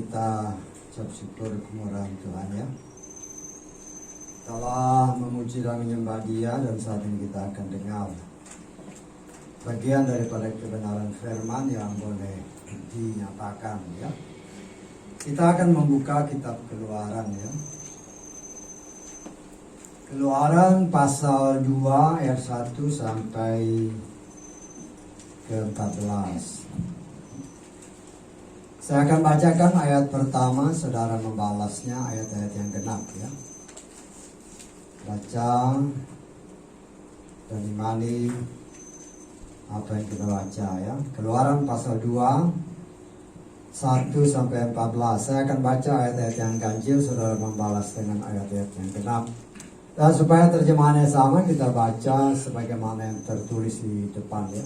kita ucap syukur kemurahan Tuhan ya. Telah memuji dan menyembah Dia, dan saat ini kita akan dengar bagian daripada kebenaran firman yang boleh dinyatakan ya. Kita akan membuka kitab Keluaran ya. Keluaran pasal 2 ayat 1 sampai ke 14. Saya akan bacakan ayat pertama, saudara membalasnya ayat-ayat yang genap ya. Baca dan imani apa yang kita baca ya. Keluaran pasal 2 1 sampai 14. Saya akan baca ayat-ayat yang ganjil, saudara membalas dengan ayat-ayat yang genap. Dan supaya terjemahannya sama, kita baca sebagaimana yang tertulis di depan ya.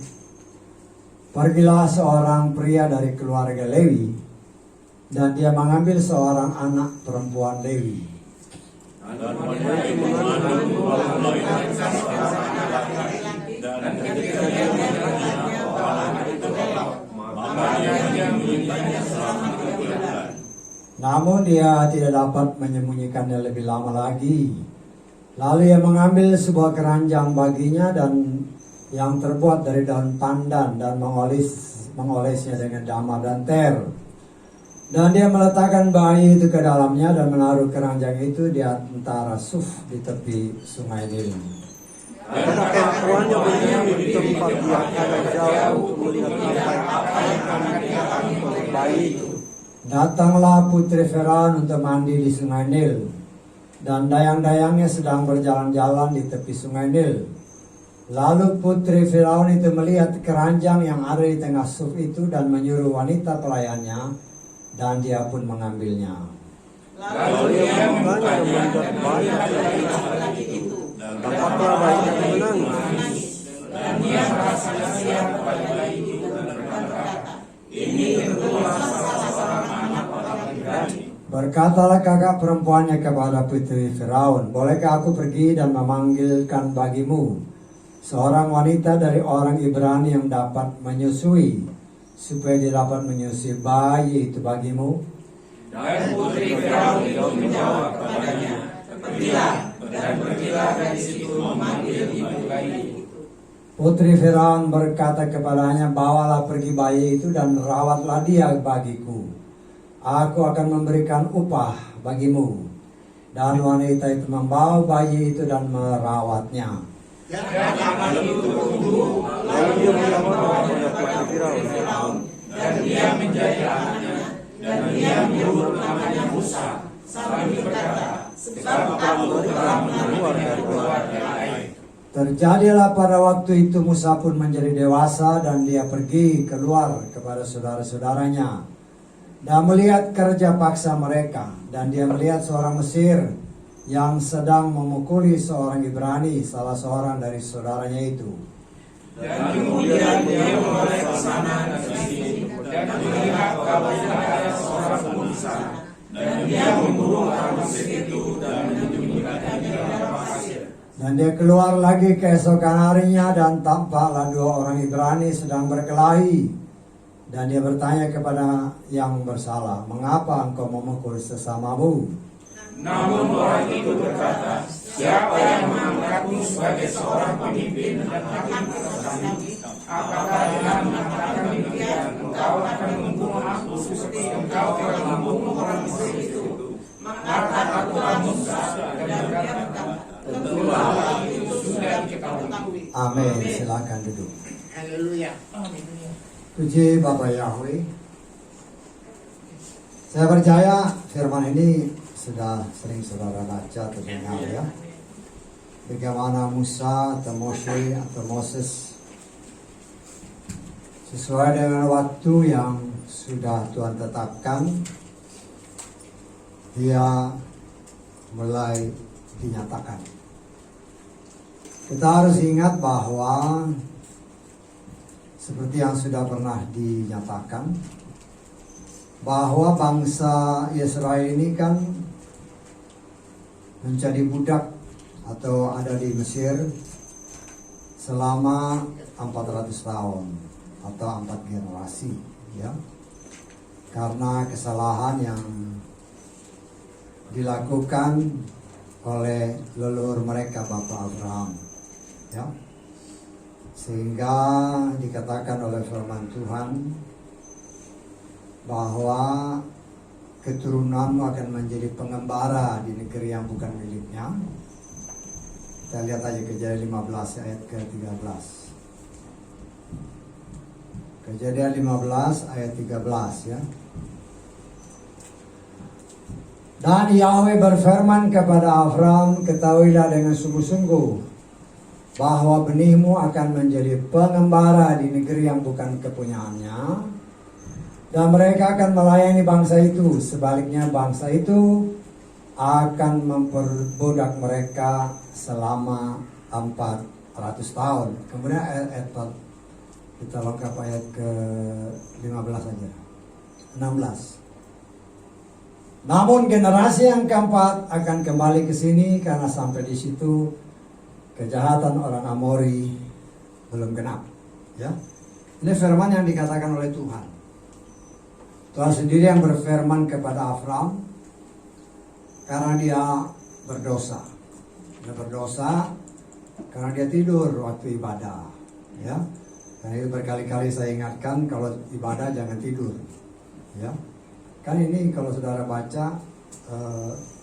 Pergilah seorang pria dari keluarga Lewi, dan dia mengambil seorang anak perempuan Lewi. Namun dia tidak dapat menyembunyikannya lebih lama lagi. Lalu ia mengambil sebuah keranjang baginya dan yang terbuat dari daun pandan, dan mengolesnya dengan damar dan ter. Dan dia meletakkan bayi itu ke dalamnya dan menaruh keranjang itu di antara Suf di tepi sungai Nil. Anak tuannya berdiri di tempat yang agak jauh untuk melihat apa yang akan dilakukan oleh bayi itu. Datanglah putri Firaun untuk mandi di sungai Nil, dan dayang-dayangnya sedang berjalan-jalan di tepi sungai Nil. Lalu putri Firaun itu melihat keranjang yang ada di tengah Suf itu dan menyuruh wanita pelayannya, dan dia pun mengambilnya. Lalu ia membukanya dan banyak laki-laki itu. Tampaklah bayi yang menangis. Dan dia merasa kasihan kepada bayi itu dan berkata, ini tentulah salah seorang anak orang Ibrani. Berkatalah kakak perempuannya kepada putri Firaun, bolehkah aku pergi dan memanggilkan bagimu seorang wanita dari orang Ibrani yang dapat menyusui, supaya dia dapat menyusui bayi itu bagimu? Dan putri Firaun itu menjawab kepadanya, pergilah, dan pergilah dari situ memanggil ibu bayi. Putri Firaun berkata kepadanya, bawalah pergi bayi itu dan rawatlah dia bagiku. Aku akan memberikan upah bagimu. Dan wanita itu membawa bayi itu dan merawatnya. Dan anak itu tumbuh, lalu dia melamar kepada putri Firaun, dan dia menjadi anaknya, dan dia menyebut namanya Musa, sambil berkata, sebab kamu telah keluar dari keluarga lain. Terjadilah pada waktu itu Musa pun menjadi dewasa, dan dia pergi keluar kepada saudara-saudaranya dan melihat kerja paksa mereka. Dan dia melihat seorang Mesir yang sedang memukuli seorang Ibrani, salah seorang dari saudaranya itu. Dan kemudian dia memulai ke sana dan sini, dan melihat bahwa ada seorang Musa, dan dia memburu orang Mesir itu dan menyembunyikannya di dalam pasir. Dan dia keluar lagi keesokan harinya, dan tampaklah dua orang Ibrani sedang berkelahi. Dan dia bertanya kepada yang bersalah, mengapa engkau memukul sesamamu? Namun orang itu berkata, siapa yang mengangkatmu sebagai seorang pemimpin dan hakim atas kami? Apakah dengan mengatakan demikian engkau akan membunuh aku seperti engkau telah membunuh orang Mesir itu? Maka takutlah Musa dan berkata, tentulah hal itu sudah diketahui. Amin. Silakan duduk. Haleluya. Puji Bapak Yahweh. Saya percaya firman ini sudah sering saudara baca atau dengar ya. Bagaimana Musa atau Moshe atau Moses sesuai dengan waktu yang sudah Tuhan tetapkan, dia mulai dinyatakan. Kita harus ingat bahwa seperti yang sudah pernah dinyatakan, bahwa bangsa Israel ini kan menjadi budak atau ada di Mesir selama 400 tahun atau 4 generasi ya. karena kesalahan yang dilakukan oleh leluhur mereka Bapak Abraham, ya, sehingga dikatakan oleh firman Tuhan bahwa keturunanmu akan menjadi pengembara di negeri yang bukan miliknya. Kita lihat aja Kejadian 15 ayat ke-13. Kejadian 15 ayat 13, ya. Dan Yahweh berfirman kepada Abraham, ketahuilah dengan sungguh-sungguh bahwa benihmu akan menjadi pengembara di negeri yang bukan kepunyaannya, dan mereka akan melayani bangsa itu. Sebaliknya bangsa itu akan memperbudak mereka selama 400 tahun. Kemudian ayat kita lengkap ayat ke-15 saja. 16. Namun generasi yang keempat akan kembali ke sini karena sampai di situ kejahatan orang Amori belum genap. Ya, ini firman yang dikatakan oleh Tuhan. Tuhan sendiri yang berfirman kepada Abraham karena dia berdosa. Dia berdosa karena dia tidur waktu ibadah. Ya, karena itu berkali-kali saya ingatkan kalau ibadah jangan tidur. Ya. Kan ini kalau saudara baca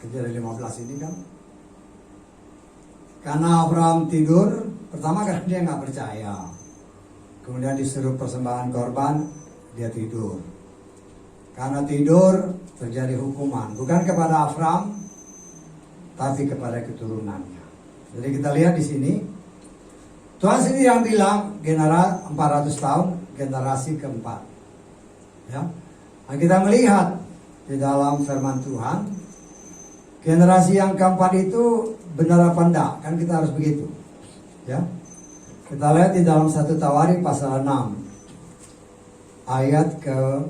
Kejadian 15 ini kan, karena Abraham tidur, pertama karena dia nggak percaya, kemudian disuruh persembahan korban, dia tidur. Karena tidur terjadi hukuman, bukan kepada Abraham, tapi kepada keturunannya. Jadi kita lihat di sini, Tuhan sendiri yang bilang generasi 400 tahun, generasi keempat. Ya. Nah, kita melihat di dalam firman Tuhan, generasi yang keempat itu benar apa enggak? Kan kita harus begitu. Ya. Kita lihat di dalam 1 Tawarik pasal 6 ayat ke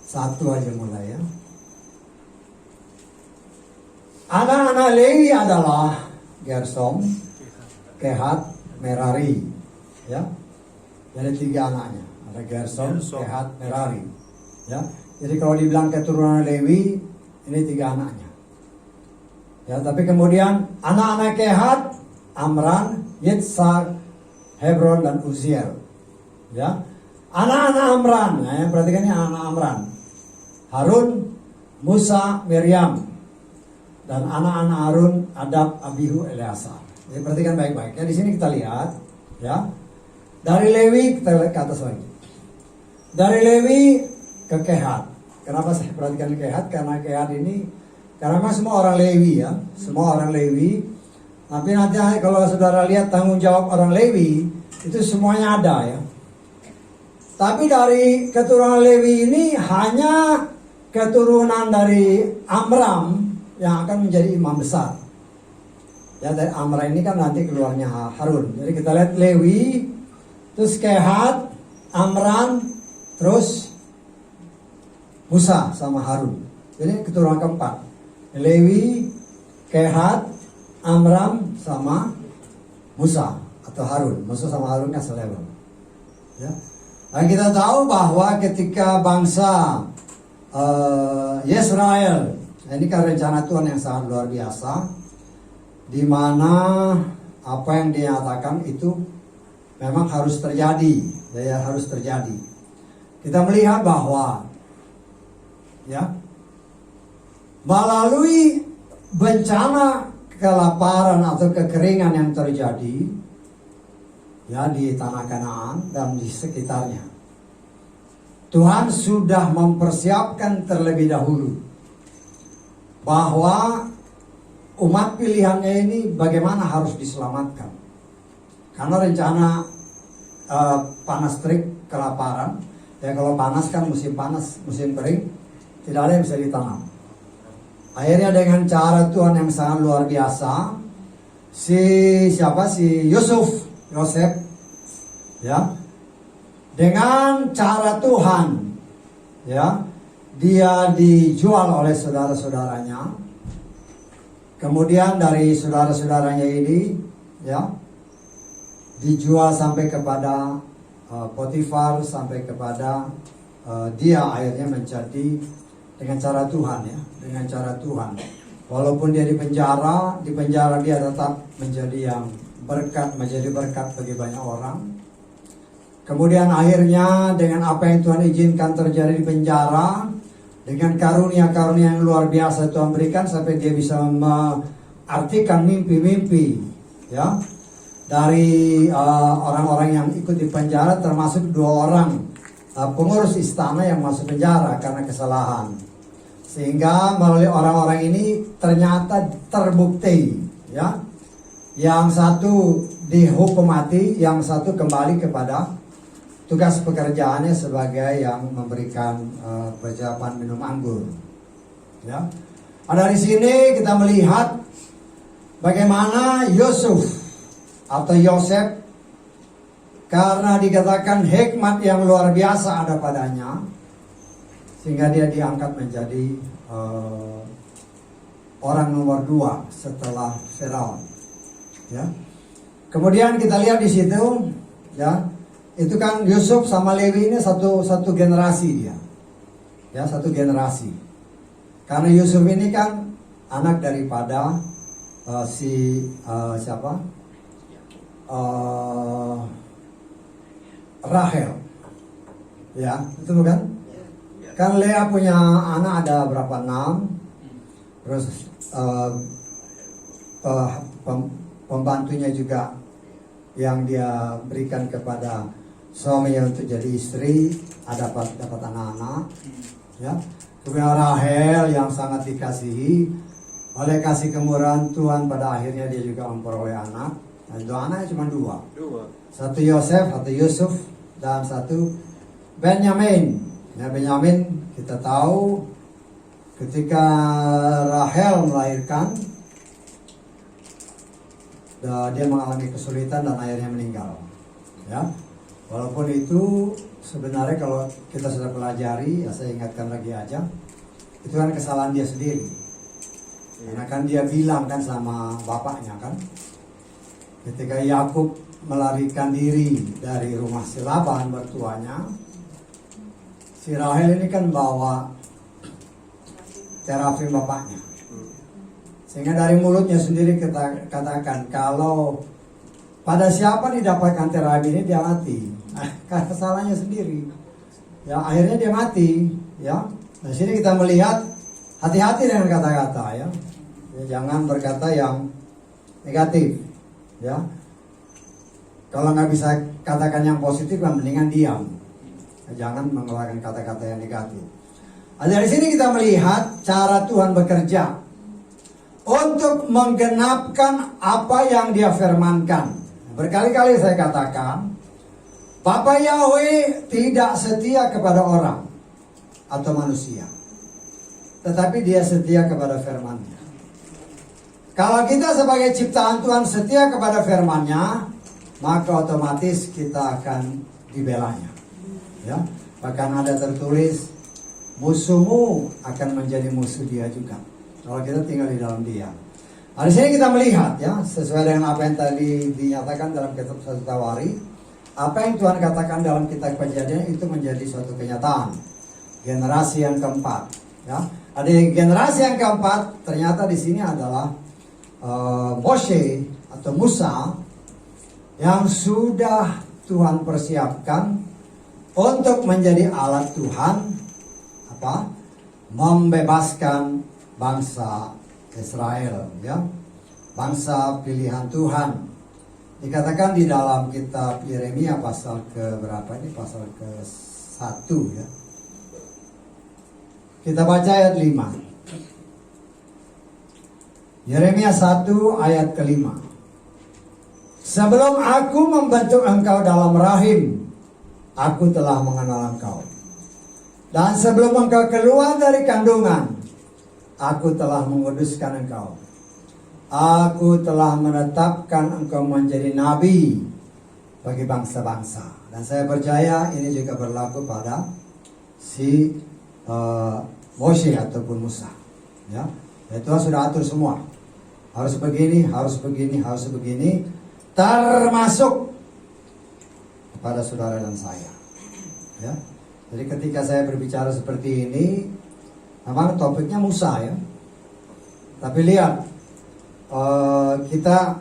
1 aja mulai, ya. Anak-anak Lewi adalah Gersom, Kehat, Merari. Ya. Jadi 3 anaknya. Ada Gersom, Kehat, Merari. Ya, jadi kalau dibilang keturunan Lewi, ini 3 anaknya. Ya, tapi kemudian anak-anak Kehat, Amran, Yitzhak, Hebron, dan Uziel. Ya, anak-anak Amran, nah, yang perhatikan ini anak Amran, Harun, Musa, Miriam, dan anak-anak Harun, Adab, Abihu, Eleazar. Jadi perhatikan baik-baik. Ya, di sini kita lihat, ya, dari Lewi kita lihat ke atas lagi. Dari Lewi ke Kehat. Kenapa saya perhatikan Kehat? Karena Kehat ini, karena memang semua orang Lewi, ya, semua orang Lewi. Tapi nanti kalau saudara lihat tanggung jawab orang Lewi, itu semuanya ada, ya. Tapi dari keturunan Lewi ini hanya keturunan dari Amram yang akan menjadi imam besar. Ya, dari Amram ini kan nanti keluarnya Harun. Jadi kita lihat Lewi, terus Kehat, Amram, terus Musa sama Harun. Jadi keturunan keempat. Lewi, Kehat, Amram sama Musa atau Harun. Musa sama Harun kan selevel. Ya. Dan kita tahu bahwa ketika bangsa Israel, ini kan rencana Tuhan yang sangat luar biasa, di mana apa yang dinyatakan itu memang harus terjadi, ya, harus terjadi. Kita melihat bahwa, ya, melalui bencana kelaparan atau kekeringan yang terjadi, ya, di tanah Kanaan dan di sekitarnya, Tuhan sudah mempersiapkan terlebih dahulu bahwa umat pilihannya ini bagaimana harus diselamatkan. Karena rencana panas terik, kelaparan, ya, kalau panas kan musim panas, musim kering tidak ada yang bisa ditanam. Akhirnya dengan cara Tuhan yang sangat luar biasa, si Yosef, ya, dengan cara Tuhan, ya, dia dijual oleh saudara-saudaranya. Kemudian dari saudara-saudaranya ini, ya, dijual sampai kepada Potifar, sampai kepada dia akhirnya menjadi dengan cara Tuhan ya, dengan cara Tuhan. Walaupun dia di penjara dia tetap menjadi yang menjadi berkat bagi banyak orang. Kemudian akhirnya dengan apa yang Tuhan izinkan terjadi di penjara, dengan karunia-karunia yang luar biasa Tuhan berikan sampai dia bisa mengartikan mimpi-mimpi ya dari orang-orang yang ikut di penjara, termasuk 2 orang pengurus istana yang masuk penjara karena kesalahan. Sehingga melalui orang-orang ini ternyata terbukti ya, yang satu dihukum mati, yang satu kembali kepada tugas pekerjaannya sebagai yang memberikan persiapan minum anggur. Ya. Dari sini kita melihat bagaimana Yusuf atau Yosef, karena dikatakan hikmat yang luar biasa ada padanya, sehingga dia diangkat menjadi orang nomor 2 setelah Firaun. Ya. Kemudian kita lihat di situ, ya, itu kan Yusuf sama Lewi ini satu generasi dia, ya, satu generasi. Karena Yusuf ini kan anak daripada Rahel, ya, itu bukan? Kan Lea punya anak ada berapa, 6. Terus pembantunya juga yang dia berikan kepada suaminya untuk jadi istri dapat anak-anak, ya. Kemudian Rahel yang sangat dikasihi, oleh kasih kemurahan Tuhan pada akhirnya dia juga memperoleh anak. Dan 2 anaknya cuma 2. Satu Yosef, satu Yusuf, dan satu Benyamin. Ya, Benyamin kita tahu ketika Rahel melahirkan, dia mengalami kesulitan dan akhirnya meninggal. Ya, walaupun itu sebenarnya kalau kita sudah pelajari, ya saya ingatkan lagi aja, itu kan kesalahan dia sendiri. Karena kan dia bilang kan sama bapaknya kan, ketika Yakub melarikan diri dari rumah si Laban mertuanya, si Rahel ini kan bawa terafim bapaknya. Sehingga dari mulutnya sendiri kita katakan, kalau pada siapa didapatkan terafim ini dia mati. Karena salahnya sendiri. Ya, akhirnya dia mati. Ya. Di sini kita melihat hati-hati dengan kata-kata ya. Ya, jangan berkata yang negatif. Ya. Kalau nggak bisa katakan yang positif, mendingan diam. Jangan mengeluarkan kata-kata yang negatif. Dari sini kita melihat cara Tuhan bekerja untuk menggenapkan apa yang Dia firmankan. Berkali-kali saya katakan, Bapa Yahweh tidak setia kepada orang atau manusia, tetapi Dia setia kepada firman-Nya. Kalau kita sebagai ciptaan Tuhan setia kepada firman-Nya, maka otomatis kita akan dibelanya. Ya, bahkan ada tertulis, musuhmu akan menjadi musuh dia juga kalau kita tinggal di dalam Dia. Di sini kita melihat ya, sesuai dengan apa yang tadi dinyatakan dalam kitab 1 Tawari, apa yang Tuhan katakan dalam kitab Kejadian itu menjadi suatu kenyataan. Generasi yang keempat, ya. Ada generasi yang keempat, ternyata di sini adalah Moshe atau Musa yang sudah Tuhan persiapkan untuk menjadi alat Tuhan membebaskan bangsa Israel, ya, bangsa pilihan Tuhan. Dikatakan di dalam kitab Yeremia pasal ke berapa ini? Pasal ke-1 ya. Kita baca ayat 5. Yeremia 1 ayat ke-5. Sebelum aku membentuk engkau dalam rahim, aku telah mengenal engkau. Dan sebelum engkau keluar dari kandungan, aku telah menguduskan engkau. Aku telah menetapkan engkau menjadi nabi bagi bangsa-bangsa. Dan saya percaya ini juga berlaku pada si Moshe ataupun Musa. Ya, Tuhan sudah atur semua. Harus begini, harus begini, harus begini. Termasuk kepada saudara dan saya. Ya. Jadi ketika saya berbicara seperti ini, memang topiknya Musa ya. Tapi lihat, kita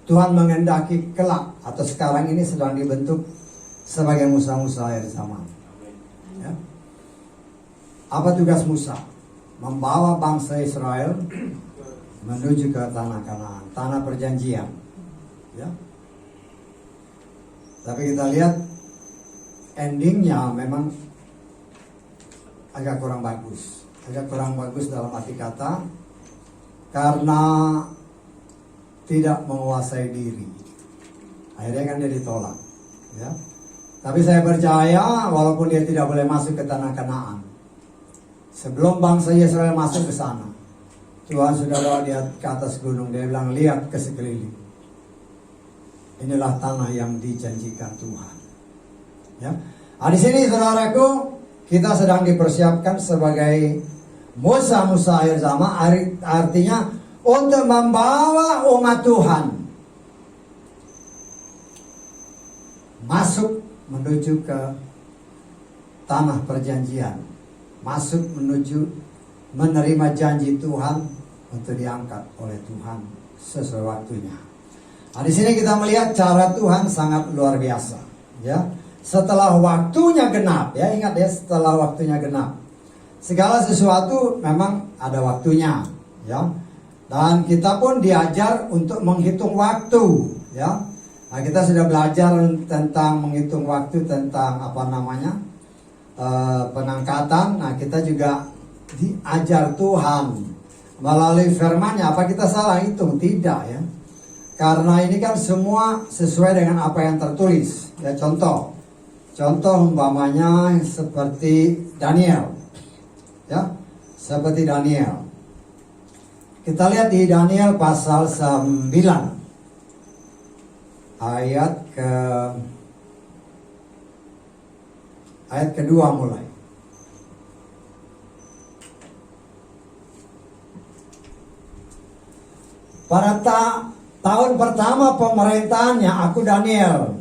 Tuhan mengendaki kelak atau sekarang ini sedang dibentuk sebagai Musa-Musa akhir zaman. Ya. Apa tugas Musa? Membawa bangsa Israel menuju ke tanah Kanaan, tanah perjanjian. Ya. Tapi kita lihat endingnya memang agak kurang bagus. Agak kurang bagus dalam arti kata karena tidak menguasai diri. Akhirnya kan dia ditolak. Ya. Tapi saya percaya walaupun dia tidak boleh masuk ke tanah Kanaan, sebelum bangsa Israel masuk ke sana, Tuhan sudah bawa dia ke atas gunung. Dia bilang, lihat ke sekeliling. Inilah tanah yang dijanjikan Tuhan. Ya. Nah, di sini saudaraku, kita sedang dipersiapkan sebagai Musa-Musa akhir zaman, artinya untuk membawa umat Tuhan masuk menuju ke tanah perjanjian, masuk menuju menerima janji Tuhan untuk diangkat oleh Tuhan sesuai waktunya. Nah, di sini kita melihat cara Tuhan sangat luar biasa, ya. Setelah waktunya genap, ya ingat ya, setelah waktunya genap, segala sesuatu memang ada waktunya, ya. Dan kita pun diajar untuk menghitung waktu, ya. Nah, kita sudah belajar tentang menghitung waktu, tentang pengangkatan. Nah, kita juga diajar Tuhan melalui firman-Nya. Apa kita salah hitung? Tidak ya. Karena ini kan semua sesuai dengan apa yang tertulis. Ya, contoh umpamanya seperti Daniel. Ya, seperti Daniel. Kita lihat di Daniel pasal 9 ayat kedua mulai. Pada tahun pertama pemerintahannya, aku Daniel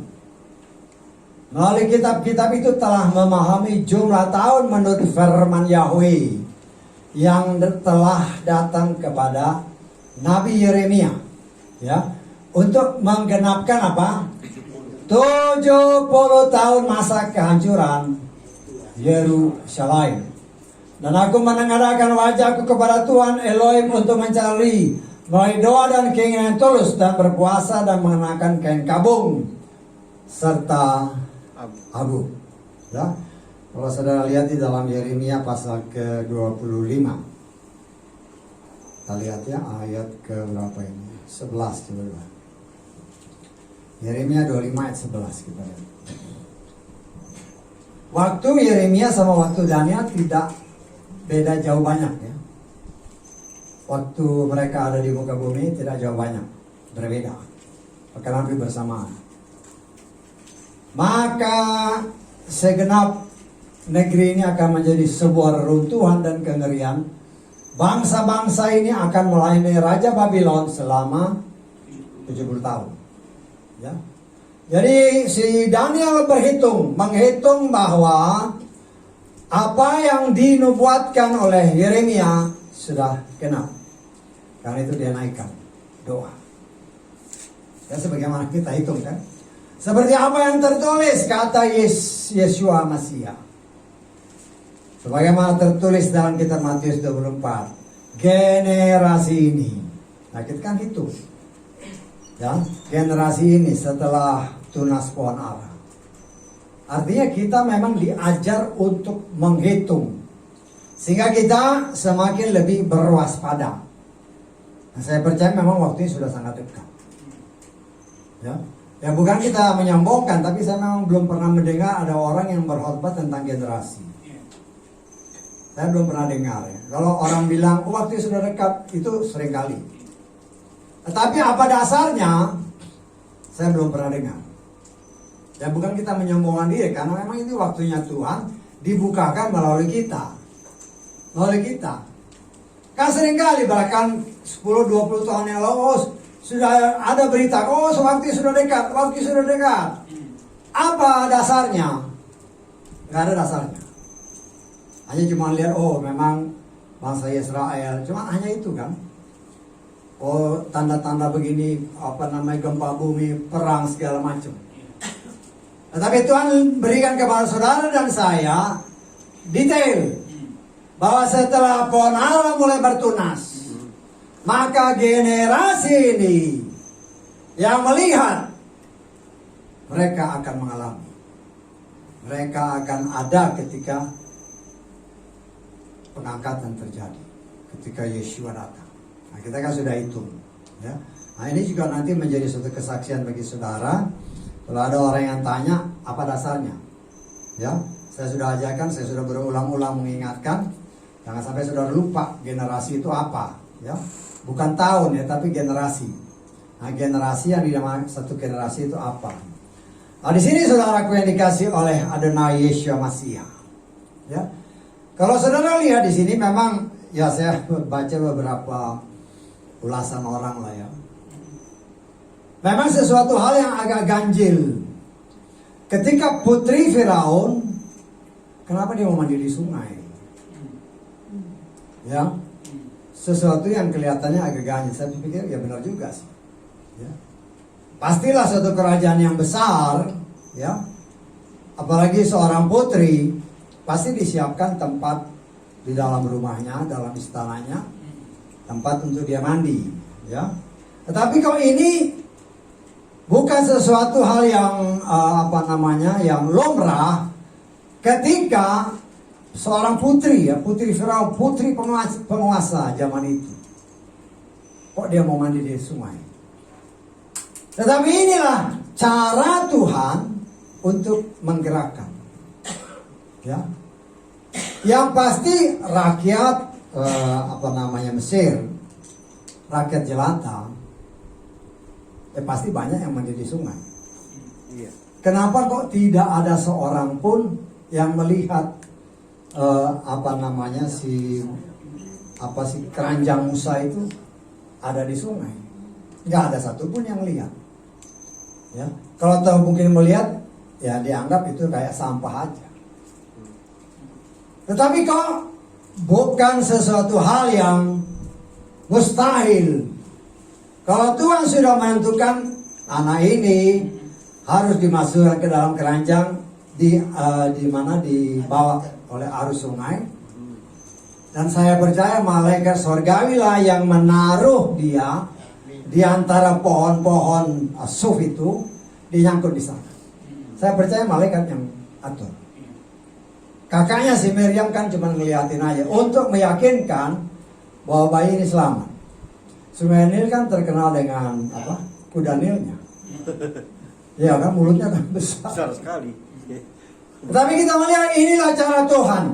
melalui kitab-kitab itu telah memahami jumlah tahun menurut firman Yahweh yang telah datang kepada Nabi Yeremia, ya, untuk menggenapkan apa? 70 tahun masa kehancuran Yerusalem. Dan aku menengadahkan wajahku kepada Tuhan Elohim untuk mencari melalui doa dan keinginan tulus dan berpuasa dan mengenakan kain kabung serta abu. Ya. Kalau saudara lihat di dalam Yeremia pasal ke-25. Kita lihat ya ayat ke berapa ini? 11 coba. Yeremia 25 ayat 11 kita lihat. Waktu Yeremia sama waktu Daniel tidak beda jauh banyak ya. Waktu mereka ada di muka bumi tidak jauh banyak, berbeda. Bahkan hampir bersamaan. Maka segenap negeri ini akan menjadi sebuah reruntuhan dan kengerian. Bangsa-bangsa ini akan melayani Raja Babylon selama 70 tahun. Ya. Jadi si Daniel menghitung bahwa apa yang dinubuatkan oleh Yeremia sudah genap. Karena itu dia naikkan doa. Ya, sebagaimana kita hitung kan. Seperti apa yang tertulis kata Yeshua Mashiach. Sebagaimana tertulis dalam kitab Matius 24. Generasi ini. Nah, kita kan hitung. Ya, generasi ini setelah tunas pohon ara. Artinya kita memang diajar untuk menghitung. Sehingga kita semakin lebih berwaspada. Nah, saya percaya memang waktunya sudah sangat dekat. Ya, bukan kita menyombongkan, tapi saya memang belum pernah mendengar ada orang yang berkhotbah tentang generasi. Saya belum pernah dengar ya. Kalau orang bilang waktu sudah dekat, itu seringkali. Tetapi apa dasarnya? Saya belum pernah dengar. Dan bukan kita menyombongkan diri, karena memang itu waktunya Tuhan dibukakan melalui kita. Kan seringkali bahkan 10-20 tahun yang lalu sudah ada berita, waktu sudah dekat. Apa dasarnya? nggak ada dasarnya. Hanya cuma lihat, oh memang bangsa Israel, cuma hanya itu kan. Oh tanda-tanda begini, apa namanya, gempa bumi, perang segala macam. Tetapi Tuhan berikan kepada saudara dan saya detail bahwa setelah pohon ara mulai bertunas, maka generasi ini yang melihat, mereka akan mengalami, mereka akan ada ketika pengangkatan terjadi, ketika Yeshua datang. Nah, kita kan sudah hitung, ya. Nah, ini juga nanti menjadi suatu kesaksian bagi saudara. Kalau ada orang yang tanya apa dasarnya, ya, saya sudah ajarkan, saya sudah berulang-ulang mengingatkan, jangan sampai saudara lupa generasi itu apa, ya, bukan tahun ya, tapi generasi. Nah, generasi yang dinamakan satu generasi itu apa? Nah, di sini saudaraku yang dikasih oleh Adonai Yeshua Mashiach, ya. Kalau saudara lihat di sini memang, ya saya baca beberapa ulasan orang lah ya. Memang sesuatu hal yang agak ganjil. Ketika putri Firaun, kenapa dia mau mandi di sungai? Ya, sesuatu yang kelihatannya agak ganjil. Saya pikir ya benar juga sih. Ya. Pastilah suatu kerajaan yang besar, ya. Apalagi seorang putri, pasti disiapkan tempat di dalam rumahnya, dalam istananya, tempat untuk dia mandi, ya. Tetapi kalau ini bukan sesuatu hal yang yang lumrah, ketika seorang putri, ya, putri Firaun, putri penguasa zaman itu, kok dia mau mandi di sungai? Tetapi inilah cara Tuhan untuk menggerakkan, ya. Yang pasti rakyat Mesir, rakyat jelata, pasti banyak yang mandi di sungai. Kenapa kok tidak ada seorang pun yang melihat si keranjang Musa itu ada di sungai? Nggak ada satupun yang lihat. Ya, kalau tahu mungkin melihat, ya dianggap itu kayak sampah aja. Tetapi kok bukan sesuatu hal yang mustahil. Kalau Tuhan sudah menentukan anak ini harus dimasukkan ke dalam keranjang, dibawa oleh arus sungai, dan saya percaya malaikat sorgawi lah yang menaruh dia di antara pohon-pohon suf itu, dinyangkut di sana. Saya percaya malaikat yang atur. Kakaknya si Miriam kan cuma ngeliatin aja untuk meyakinkan bahwa bayi ini selamat. Sungai Nil kan terkenal dengan kuda Nilnya. Ya kan, mulutnya kan besar. Besar sekali. Tapi kita melihat inilah cara Tuhan.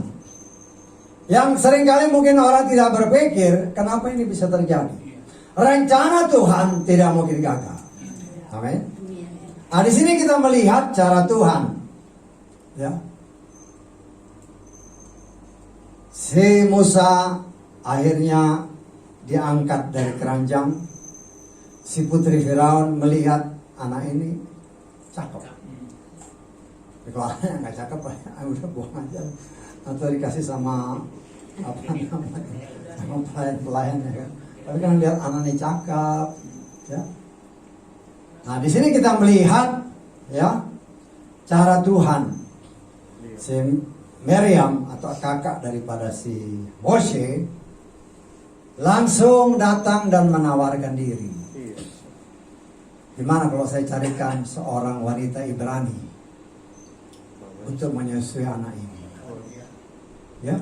Yang seringkali mungkin orang tidak berpikir kenapa ini bisa terjadi. Rencana Tuhan tidak mungkin gagal. Amin. Nah, di sini kita melihat cara Tuhan. Ya. Si Musa akhirnya diangkat dari keranjang. Si putri Firaun melihat anak ini cakep. Kalau anaknya nggak cakep, udah buang aja. Atau dikasih sama sama pelayan ya kan. Tapi kan lihat anaknya cakep, ya. Nah di sini kita melihat, ya, cara Tuhan. Si Miriam atau kakak daripada si Moshe langsung datang dan menawarkan diri. Gimana kalau saya carikan seorang wanita Ibrani untuk menyusui anak ini? Ya,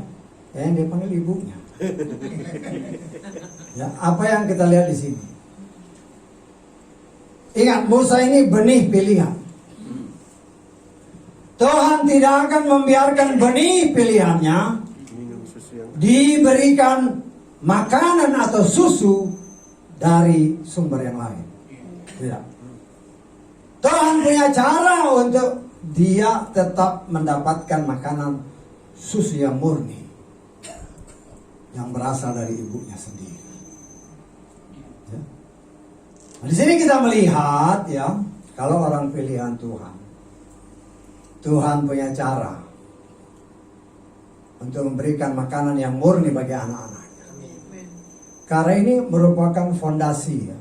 yang dipanggil ibunya. Ya, apa yang kita lihat di sini? Ingat, Musa ini benih pilihan. Tuhan tidak akan membiarkan benih pilihannya diberikan makanan atau susu dari sumber yang lain. Tidak. Tuhan punya cara untuk dia tetap mendapatkan makanan susu yang murni, yang berasal dari ibunya sendiri. Ya. Nah, di sini kita melihat, ya, kalau orang pilihan Tuhan, Tuhan punya cara untuk memberikan makanan yang murni bagi anak-anaknya. Karena ini merupakan fondasi ya.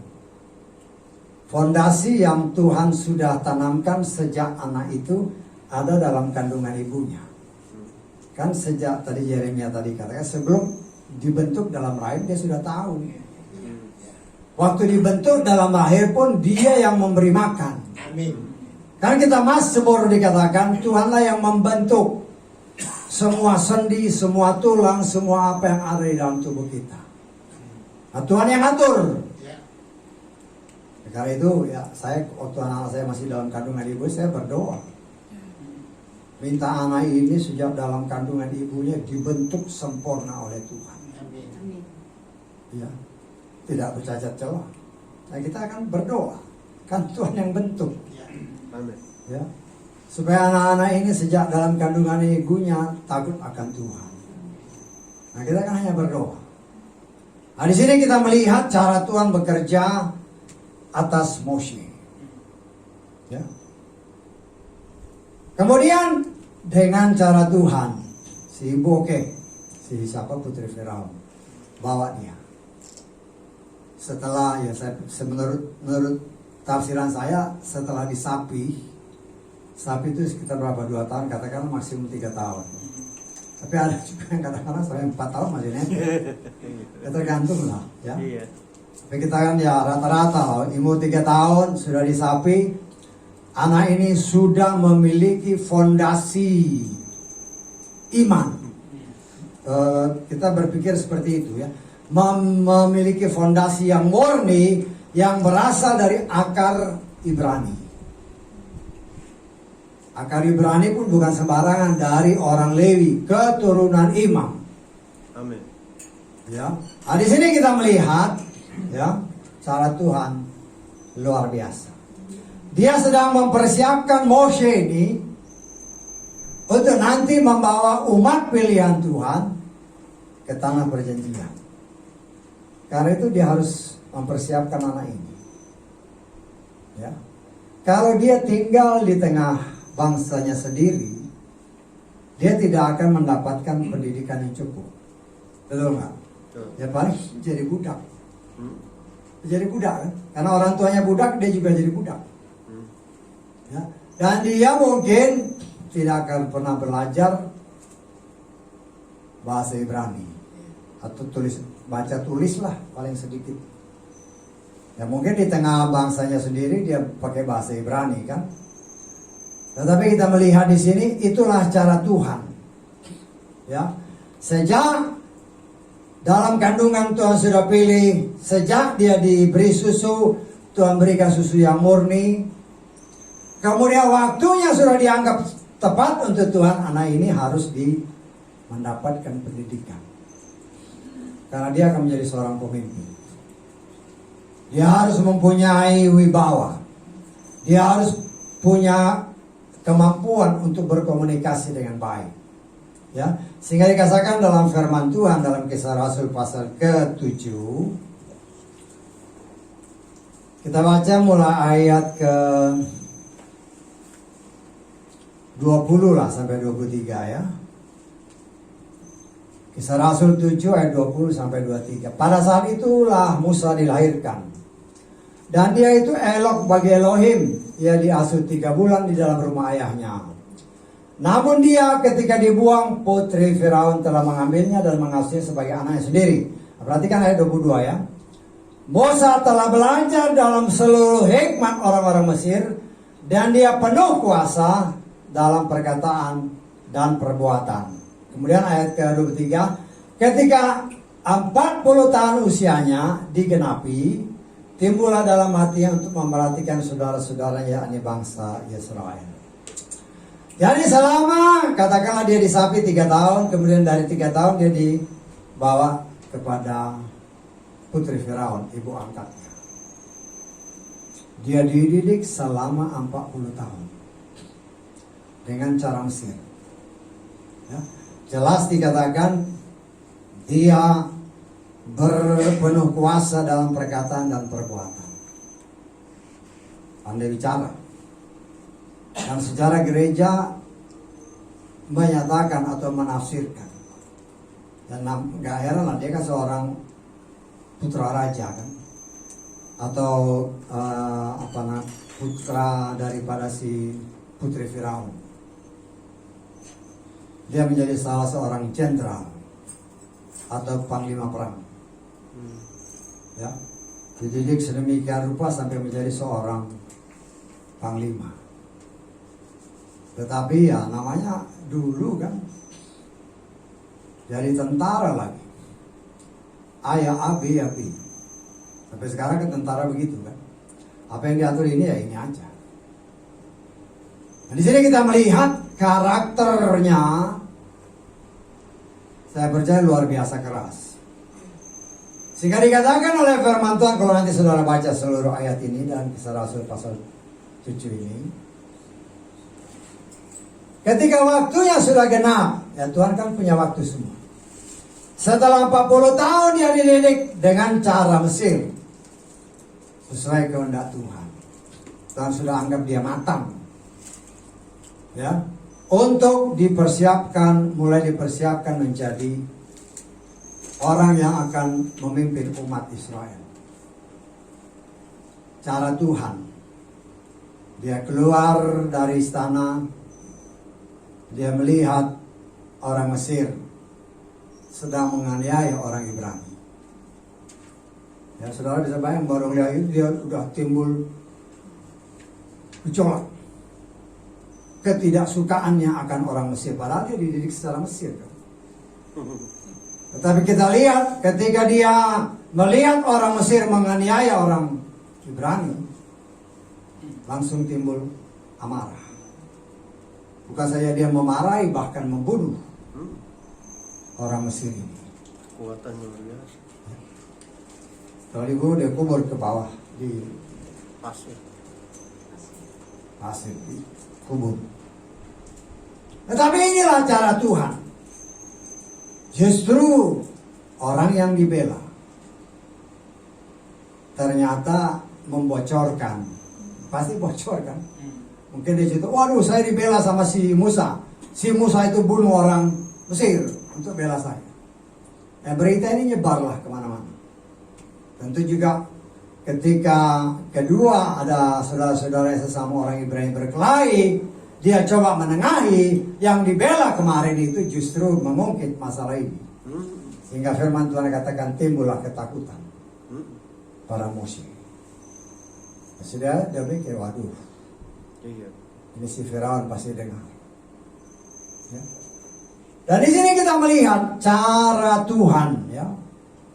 Fondasi yang Tuhan sudah tanamkan sejak anak itu ada dalam kandungan ibunya. Kan sejak tadi Yeremia tadi katakan sebelum dibentuk dalam rahim dia sudah tahu. Waktu dibentuk dalam lahir pun dia yang memberi makan. Amin. Karena kita Mazmur dikatakan Tuhanlah yang membentuk semua sendi, semua tulang, semua apa yang ada di dalam tubuh kita. Nah, Tuhan yang atur. Karena itu ya saya waktu anak saya masih dalam kandungan ibu saya berdoa. Minta anak ini sejak dalam kandungan ibunya dibentuk sempurna oleh Tuhan. Amin. Ya, tidak bercacat celah. Nah, kita akan berdoa, kan Tuhan yang bentuk. Amin. Ya, supaya anak-anak ini sejak dalam kandungan ibunya takut akan Tuhan. Nah, kita kan hanya berdoa. Nah, di sini kita melihat cara Tuhan bekerja atas Moshe. Ya. Kemudian dengan cara Tuhan, si ibu si siapa putri Firaun, bawa dia. Setelah ya menurut tafsiran saya setelah disapi, sapi itu sekitar berapa 2 tahun, katakan maksimum 3 tahun. Tapi ada juga yang kadang-kadang sampai 4 tahun masih netes. Ya tergantung lah ya. Tapi kita kan ya rata-rata umur 3 tahun sudah disapi, anak ini sudah memiliki fondasi iman. Kita berpikir seperti itu ya, memiliki fondasi yang murni yang berasal dari akar Ibrani. Akar Ibrani pun bukan sembarangan, dari orang Lewi, keturunan imam. Amin. Ya, nah, di sini kita melihat ya cara Tuhan luar biasa. Dia sedang mempersiapkan Moshe ini untuk nanti membawa umat pilihan Tuhan ke tanah perjanjian. Karena itu dia harus mempersiapkan anak ini. Ya, kalau dia tinggal di tengah bangsanya sendiri, dia tidak akan mendapatkan pendidikan yang cukup. Betul nggak? Ya paling jadi budak. Jadi budak kan? Karena orang tuanya budak, dia juga jadi budak. Ya. Dan dia mungkin tidak akan pernah belajar bahasa Ibrani atau baca tulis lah paling sedikit. Ya mungkin di tengah bangsanya sendiri dia pakai bahasa Ibrani kan. Tetapi kita melihat di sini itulah cara Tuhan. Ya, sejak dalam kandungan Tuhan sudah pilih, sejak dia diberi susu, Tuhan berikan susu yang murni. Kemudian waktunya sudah dianggap tepat untuk Tuhan, anak ini harus mendapatkan pendidikan. Karena dia akan menjadi seorang pemimpin. Dia harus mempunyai wibawa. Dia harus punya kemampuan untuk berkomunikasi dengan baik. Ya, sehingga dikatakan dalam firman Tuhan dalam Kisah Rasul pasal ke-7. Kita baca mulai ayat ke 20 lah sampai 23 ya. Kisah Rasul 7 ayat 20 sampai 23. Pada saat itulah Musa dilahirkan. Dan dia itu elok bagi Elohim. Ia diasuh 3 bulan di dalam rumah ayahnya. Namun dia ketika dibuang, putri Firaun telah mengambilnya dan mengasuhnya sebagai anaknya sendiri. Perhatikan ayat 22 ya. Musa telah belajar dalam seluruh hikmat orang-orang Mesir, dan dia penuh kuasa dalam perkataan dan perbuatan. Kemudian ayat ke-23, ketika 40 tahun usianya digenapi, timbullah dalam hatinya untuk memperhatikan saudara-saudaranya, yakni bangsa Israel. Jadi selama katakanlah dia disapi 3 tahun, kemudian dari 3 tahun dia dibawa kepada putri Firaun, ibu angkatnya. Dia dididik selama 40 tahun dengan cara Mesir. Ya, jelas dikatakan dia berpenuh kuasa dalam perkataan dan perbuatan. Pandai bicara. Dan sejarah gereja menyatakan atau menafsirkan Dan gak heran lah, dia kan seorang putra raja kan, atau putra daripada si putri Firaun. Dia menjadi salah seorang jenderal atau panglima perang. Ya, dididik sedemikian rupa sampai menjadi seorang panglima. Tetapi ya namanya dulu kan jadi tentara lagi, ayah abi. Sampai sekarang kan tentara begitu kan. Apa yang diatur ini ya ini aja. Nah, di sini kita melihat karakternya, saya percaya luar biasa keras. Sehingga dikatakan oleh firman Tuhan, kalau nanti saudara baca seluruh ayat ini dan Kisah Rasul pasal 7 ini, ketika waktunya sudah genap, ya Tuhan kan punya waktu semua. Setelah 40 tahun dia dididik dengan cara Mesir, sesuai kehendak Tuhan. Tuhan sudah anggap dia matang, ya, untuk mulai dipersiapkan menjadi orang yang akan memimpin umat Israel. Cara Tuhan, dia keluar dari istana, dia melihat orang Mesir sedang menganiaya orang Ibrani. Ya, saudara bisa bayang, baru lihat itu dia sudah timbul gejolak, ketidaksukaannya akan orang Mesir, padahal dia dididik secara Mesir kan. Tetapi kita lihat ketika dia melihat orang Mesir menganiaya orang Ibrani, langsung timbul amarah. Bukan saja dia memarahi, bahkan membunuh orang Mesir ini. Kuatannya luar biasa. Kalau dia kubur ke bawah di Pasir. di kubur. Tetapi inilah cara Tuhan. Justru orang yang dibela ternyata membocorkan, pasti bocor kan? Mungkin di situ, waduh saya dibela sama si Musa. Si Musa itu bunuh orang Mesir untuk bela saya. Nah, berita ini nyebarlah kemana-mana. Tentu juga ketika kedua ada saudara-saudara sesama orang Ibrani berkelahi, dia coba menengahi, yang dibela kemarin itu justru mengungkit masalah ini. Sehingga firman Tuhan katakan timbullah ketakutan para musuh. Sudah dia pikir, waduh, ini si Firaun pasti dengar. Ya. Dan di sini kita melihat cara Tuhan, ya.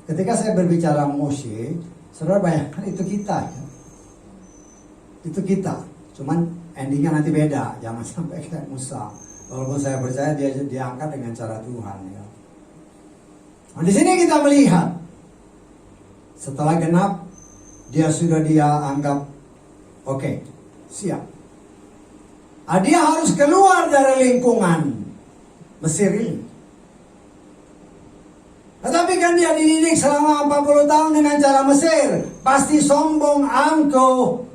Ketika saya berbicara Moshe, saudara bayangkan itu kita, ya. Itu kita. Cuman endingnya nanti beda, jangan sampai kayak Musa. Walaupun saya percaya dia diangkat dengan cara Tuhan, ya. Nah, di sini kita melihat setelah genap dia anggap oke, siap. Dia harus keluar dari lingkungan Mesir ini. Tetapi kan dia dididik selama 40 tahun dengan cara Mesir. Pasti sombong, angkuh,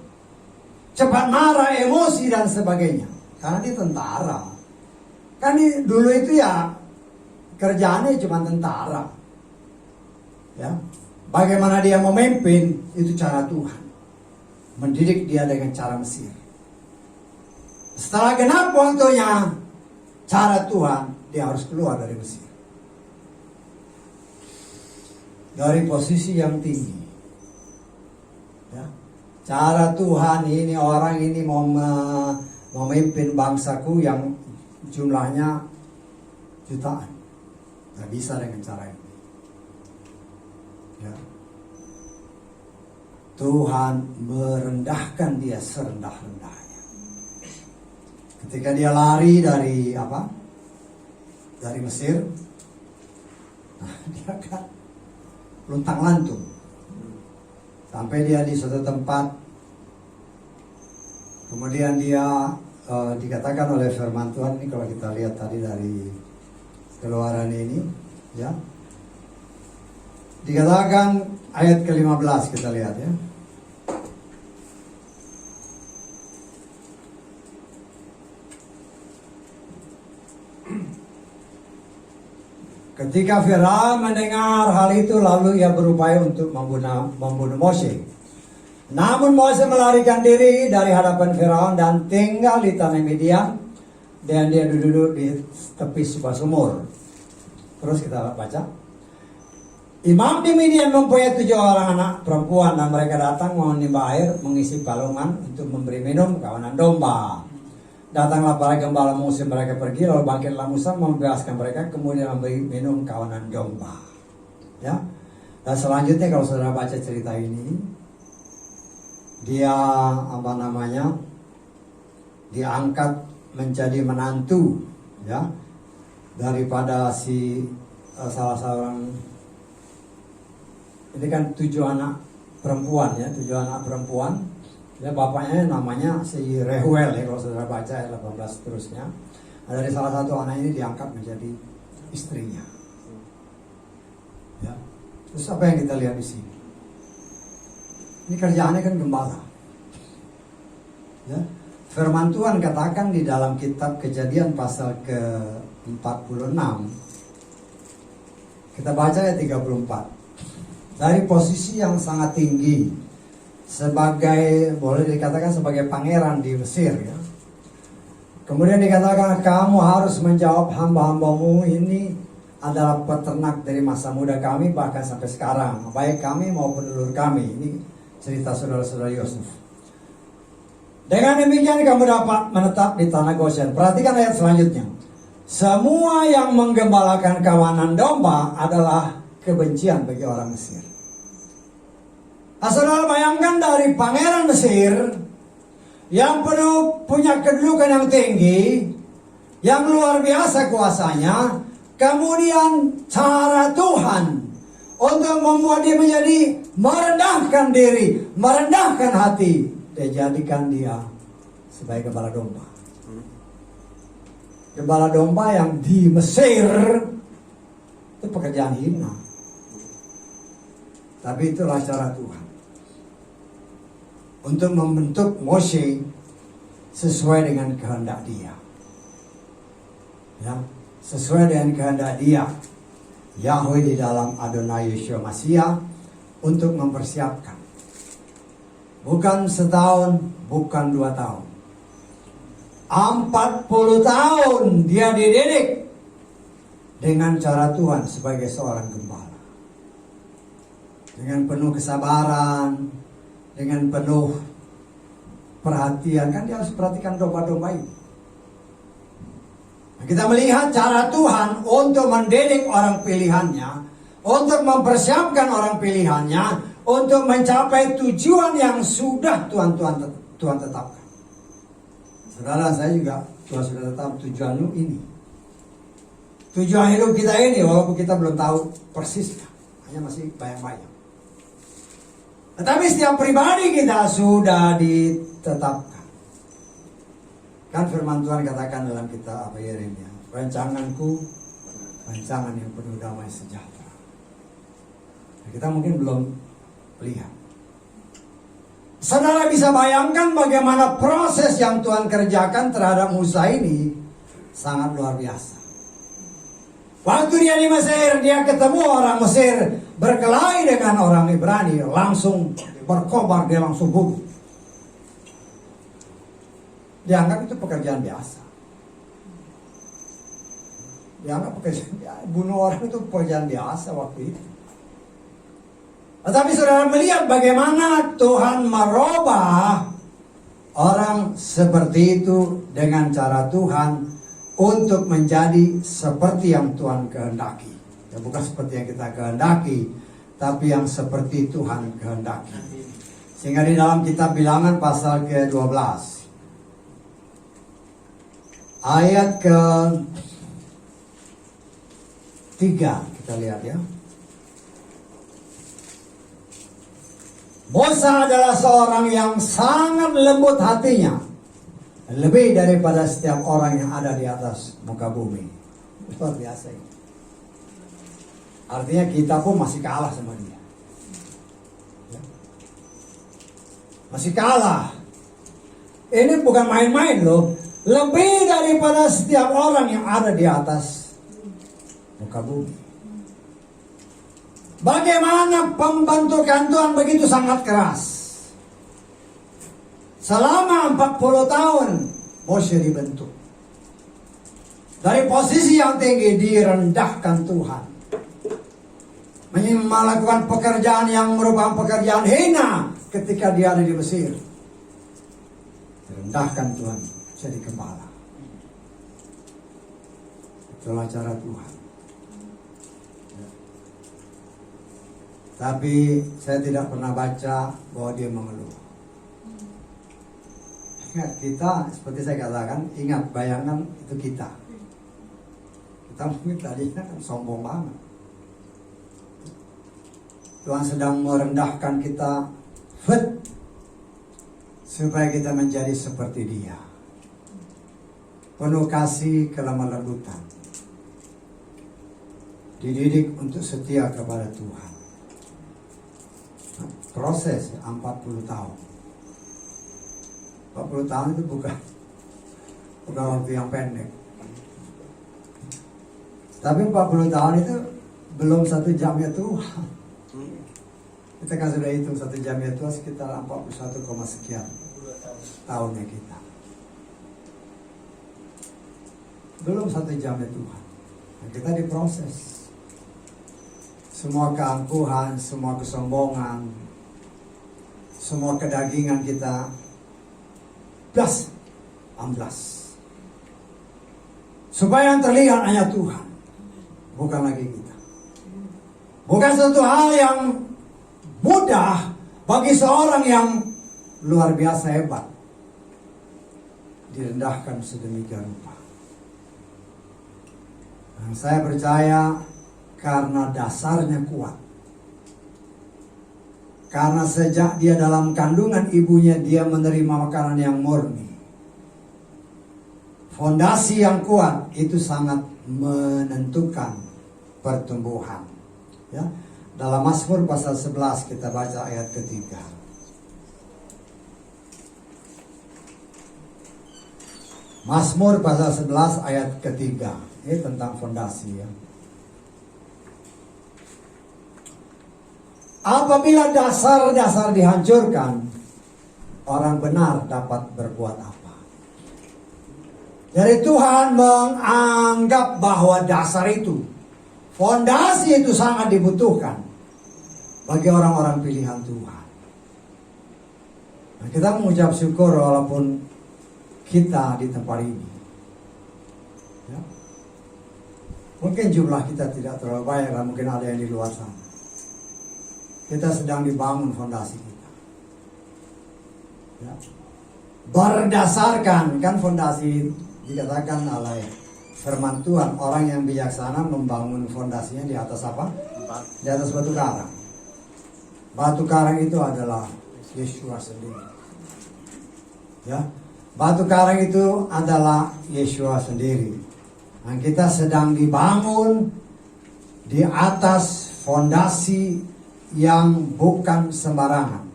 cepat marah, emosi dan sebagainya. Karena dia tentara. Kan dulu itu ya kerjaannya cuma tentara. Ya. Bagaimana dia memimpin itu cara Tuhan. Mendidik dia dengan cara Mesir. Setelah genap waktunya, cara Tuhan, dia harus keluar dari Mesir. Dari posisi yang tinggi. Ya. Cara Tuhan ini, orang ini mau memimpin bangsaku yang jumlahnya jutaan. Gak bisa dengan cara ini. Ya. Tuhan merendahkan dia serendah-rendahnya. Ketika dia lari dari dari Mesir, nah, dia kan luntang-lantung sampai dia di suatu tempat. Kemudian dia dikatakan oleh firman Tuhan ini, kalau kita lihat tadi dari Keluaran ini, ya, dikatakan ayat ke-15 kita lihat, ya. Ketika Firaun mendengar hal itu, lalu ia berupaya untuk membunuh Mose. Namun Mose melarikan diri dari hadapan Firaun dan tinggal di tanah Midian, dan dia duduk di tepi sebuah sumur. Terus kita baca. Imam di Midian mempunyai 7 orang anak perempuan, dan mereka datang menimba air, mengisi palungan untuk memberi minum kawanan domba. Datanglah para gembala mengusir mereka pergi, lalu bangkitlah Musa membebaskan mereka, kemudian memberi minum kawanan domba. Ya. Dan selanjutnya kalau saudara baca cerita ini, dia diangkat menjadi menantu, ya, daripada salah seorang. Ini kan 7 anak perempuan, ya, 7 anak perempuan. Ya, bapaknya namanya si Reuel, ya, kalau saudara baca ayat 18 seterusnya. Nah, dari salah satu anak ini diangkat menjadi istrinya. Ya. Terus apa yang kita lihat di sini? Ini kerjaannya kan gembala. Ya. Firman Tuhan katakan di dalam kitab Kejadian pasal ke-46. Kita baca ayat 34. Dari posisi yang sangat tinggi, boleh dikatakan sebagai pangeran di Mesir, ya. Kemudian dikatakan, kamu harus menjawab hamba-hambamu ini adalah peternak dari masa muda kami bahkan sampai sekarang, baik kami maupun leluhur kami. Ini cerita saudara-saudara Yusuf. Dengan demikian kamu dapat menetap di tanah Goshen. Perhatikan ayat selanjutnya. Semua yang menggembalakan kawanan domba adalah kebencian bagi orang Mesir. Nah, saudara bayangkan dari pangeran Mesir yang punya kedudukan yang tinggi, yang luar biasa kuasanya, kemudian cara Tuhan untuk membuat dia menjadi merendahkan diri, merendahkan hati, dia jadikan dia sebagai gembala domba. Gembala domba yang di Mesir itu pekerjaan hina. Tapi itulah cara Tuhan untuk membentuk Mose sesuai dengan kehendak dia. Ya, sesuai dengan kehendak dia. Yahweh di dalam Adonai Yeshua Mashiach untuk mempersiapkan. Bukan setahun, bukan 2 tahun. 40 tahun dia dididik dengan cara Tuhan sebagai seorang gembala. Dengan penuh kesabaran, dengan penuh perhatian. Kan dia harus perhatikan domba-domba ini. Nah, kita melihat cara Tuhan untuk mendidik orang pilihannya, untuk mempersiapkan orang pilihannya, untuk mencapai tujuan yang sudah Tuhan tetapkan. Saudara, saya juga Tuhan sudah tetap tujuanmu ini. Tujuan hidup kita ini, walaupun kita belum tahu persisnya, hanya masih bayang-bayang. Tetapi setiap pribadi kita sudah ditetapkan. Kan firman Tuhan katakan dalam kitab Yeremia, rancanganku, rancangan yang penuh damai sejahtera. Nah, kita mungkin belum lihat. Saudara bisa bayangkan bagaimana proses yang Tuhan kerjakan terhadap Musa ini sangat luar biasa. Waktu dia di Mesir, dia ketemu orang Mesir berkelahi dengan orang Ibrani, langsung berkobar, dia langsung bunuh. Dianggap itu pekerjaan biasa. Dianggap bunuh orang itu pekerjaan biasa waktu itu. Tetapi saudara melihat bagaimana Tuhan merubah orang seperti itu dengan cara Tuhan untuk menjadi seperti yang Tuhan kehendaki. Ya, bukan seperti yang kita kehendaki, tapi yang seperti Tuhan kehendaki. Sehingga di dalam kitab Bilangan pasal ke-12 ayat ke-3 kita lihat, ya. Musa adalah seorang yang sangat lembut hatinya, lebih daripada setiap orang yang ada di atas muka bumi. Luar biasa ini. Artinya kita pun masih kalah sama dia. Ya. Masih kalah. Ini bukan main-main loh. Lebih daripada setiap orang yang ada di atas muka bumi. Bagaimana pembentukan Tuhan begitu sangat keras. Selama 40 tahun Moshe dibentuk. Dari posisi yang tinggi direndahkan Tuhan. Melakukan pekerjaan yang merupakan pekerjaan hina ketika dia ada di Mesir. Direndahkan Tuhan jadi gembala. Itulah cara Tuhan. Tapi saya tidak pernah baca bahwa dia mengeluh. Ingat, kita seperti saya katakan, ingat, bayangan itu kita. Kita mungkin tadinya kan sombong banget. Tuhan sedang merendahkan kita, supaya kita menjadi seperti Dia. Penuh kasih, kelemah lembutan. Dididik untuk setia kepada Tuhan. Proses 40 tahun. 40 tahun itu bukan waktu yang pendek. Tapi 40 tahun itu belum 1 jamnya Tuhan. Kita kan sudah hitung 1 jamnya Tuhan sekitar 41, sekian tahunnya kita. Belum 1 jamnya Tuhan. Nah, kita diproses. Semua keangkuhan, semua kesombongan, semua kedagingan kita plus amblas. Supaya yang terlihat hanya Tuhan, bukan lagi kita. Bukan suatu hal yang mudah bagi seorang yang luar biasa hebat. Direndahkan sedemikian rupa. Dan saya percaya karena dasarnya kuat. Karena sejak dia dalam kandungan ibunya dia menerima makanan yang murni. Fondasi yang kuat itu sangat menentukan pertumbuhan. Ya. Dalam Mazmur pasal 11 kita baca ayat ketiga. Mazmur pasal 11 ayat ketiga. Ini tentang fondasi ya. Apabila dasar-dasar dihancurkan, orang benar dapat berbuat apa? Jadi Tuhan menganggap bahwa dasar itu, fondasi itu sangat dibutuhkan bagi orang-orang pilihan Tuhan. Nah, kita mengucap syukur walaupun kita di tempat ini. Ya. Mungkin jumlah kita tidak terlalu banyak, mungkin ada yang di luar sana. Kita sedang dibangun fondasi kita. Ya. Berdasarkan, kan fondasi dikatakan oleh firman Tuhan, orang yang bijaksana membangun fondasinya di atas apa? Di atas batu karang. Batu karang itu adalah Yeshua sendiri. Ya. Batu karang itu adalah Yeshua sendiri. Dan kita sedang dibangun di atas fondasi yang bukan sembarangan,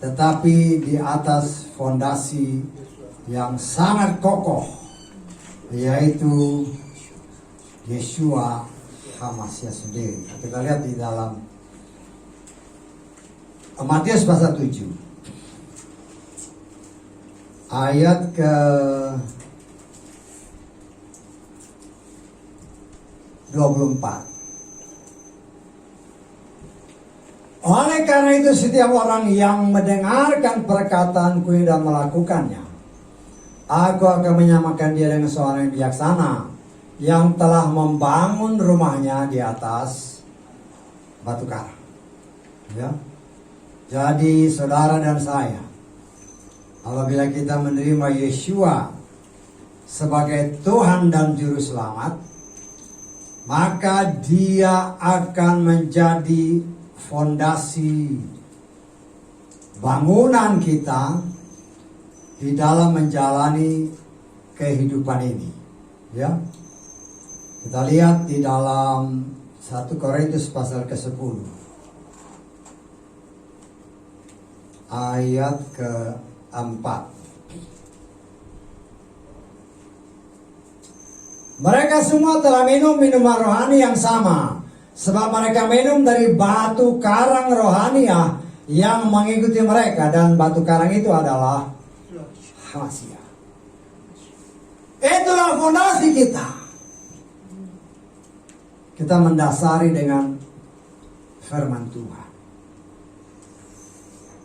tetapi di atas fondasi yang sangat kokoh, yaitu Yeshua HaMashiach sendiri. Kita lihat di dalam Matius pasal 7 ayat ke 24. Oleh karena itu setiap orang yang mendengarkan perkataanku dan melakukannya, aku akan menyamakan dia dengan seorang yang bijaksana yang telah membangun rumahnya di atas batu karang. Ya. Jadi saudara dan saya, apabila kita menerima Yeshua sebagai Tuhan dan Juru Selamat, maka Dia akan menjadi fondasi bangunan kita di dalam menjalani kehidupan ini. Ya. Kita lihat di dalam 1 Korintus pasal ke-10 ayat ke-4. Mereka semua telah minum minuman rohani yang sama, Sebab mereka minum dari batu karang rohania yang mengikuti mereka. Dan batu karang itu adalah Masiah. Itulah fondasi kita. Kita mendasari dengan firman Tuhan.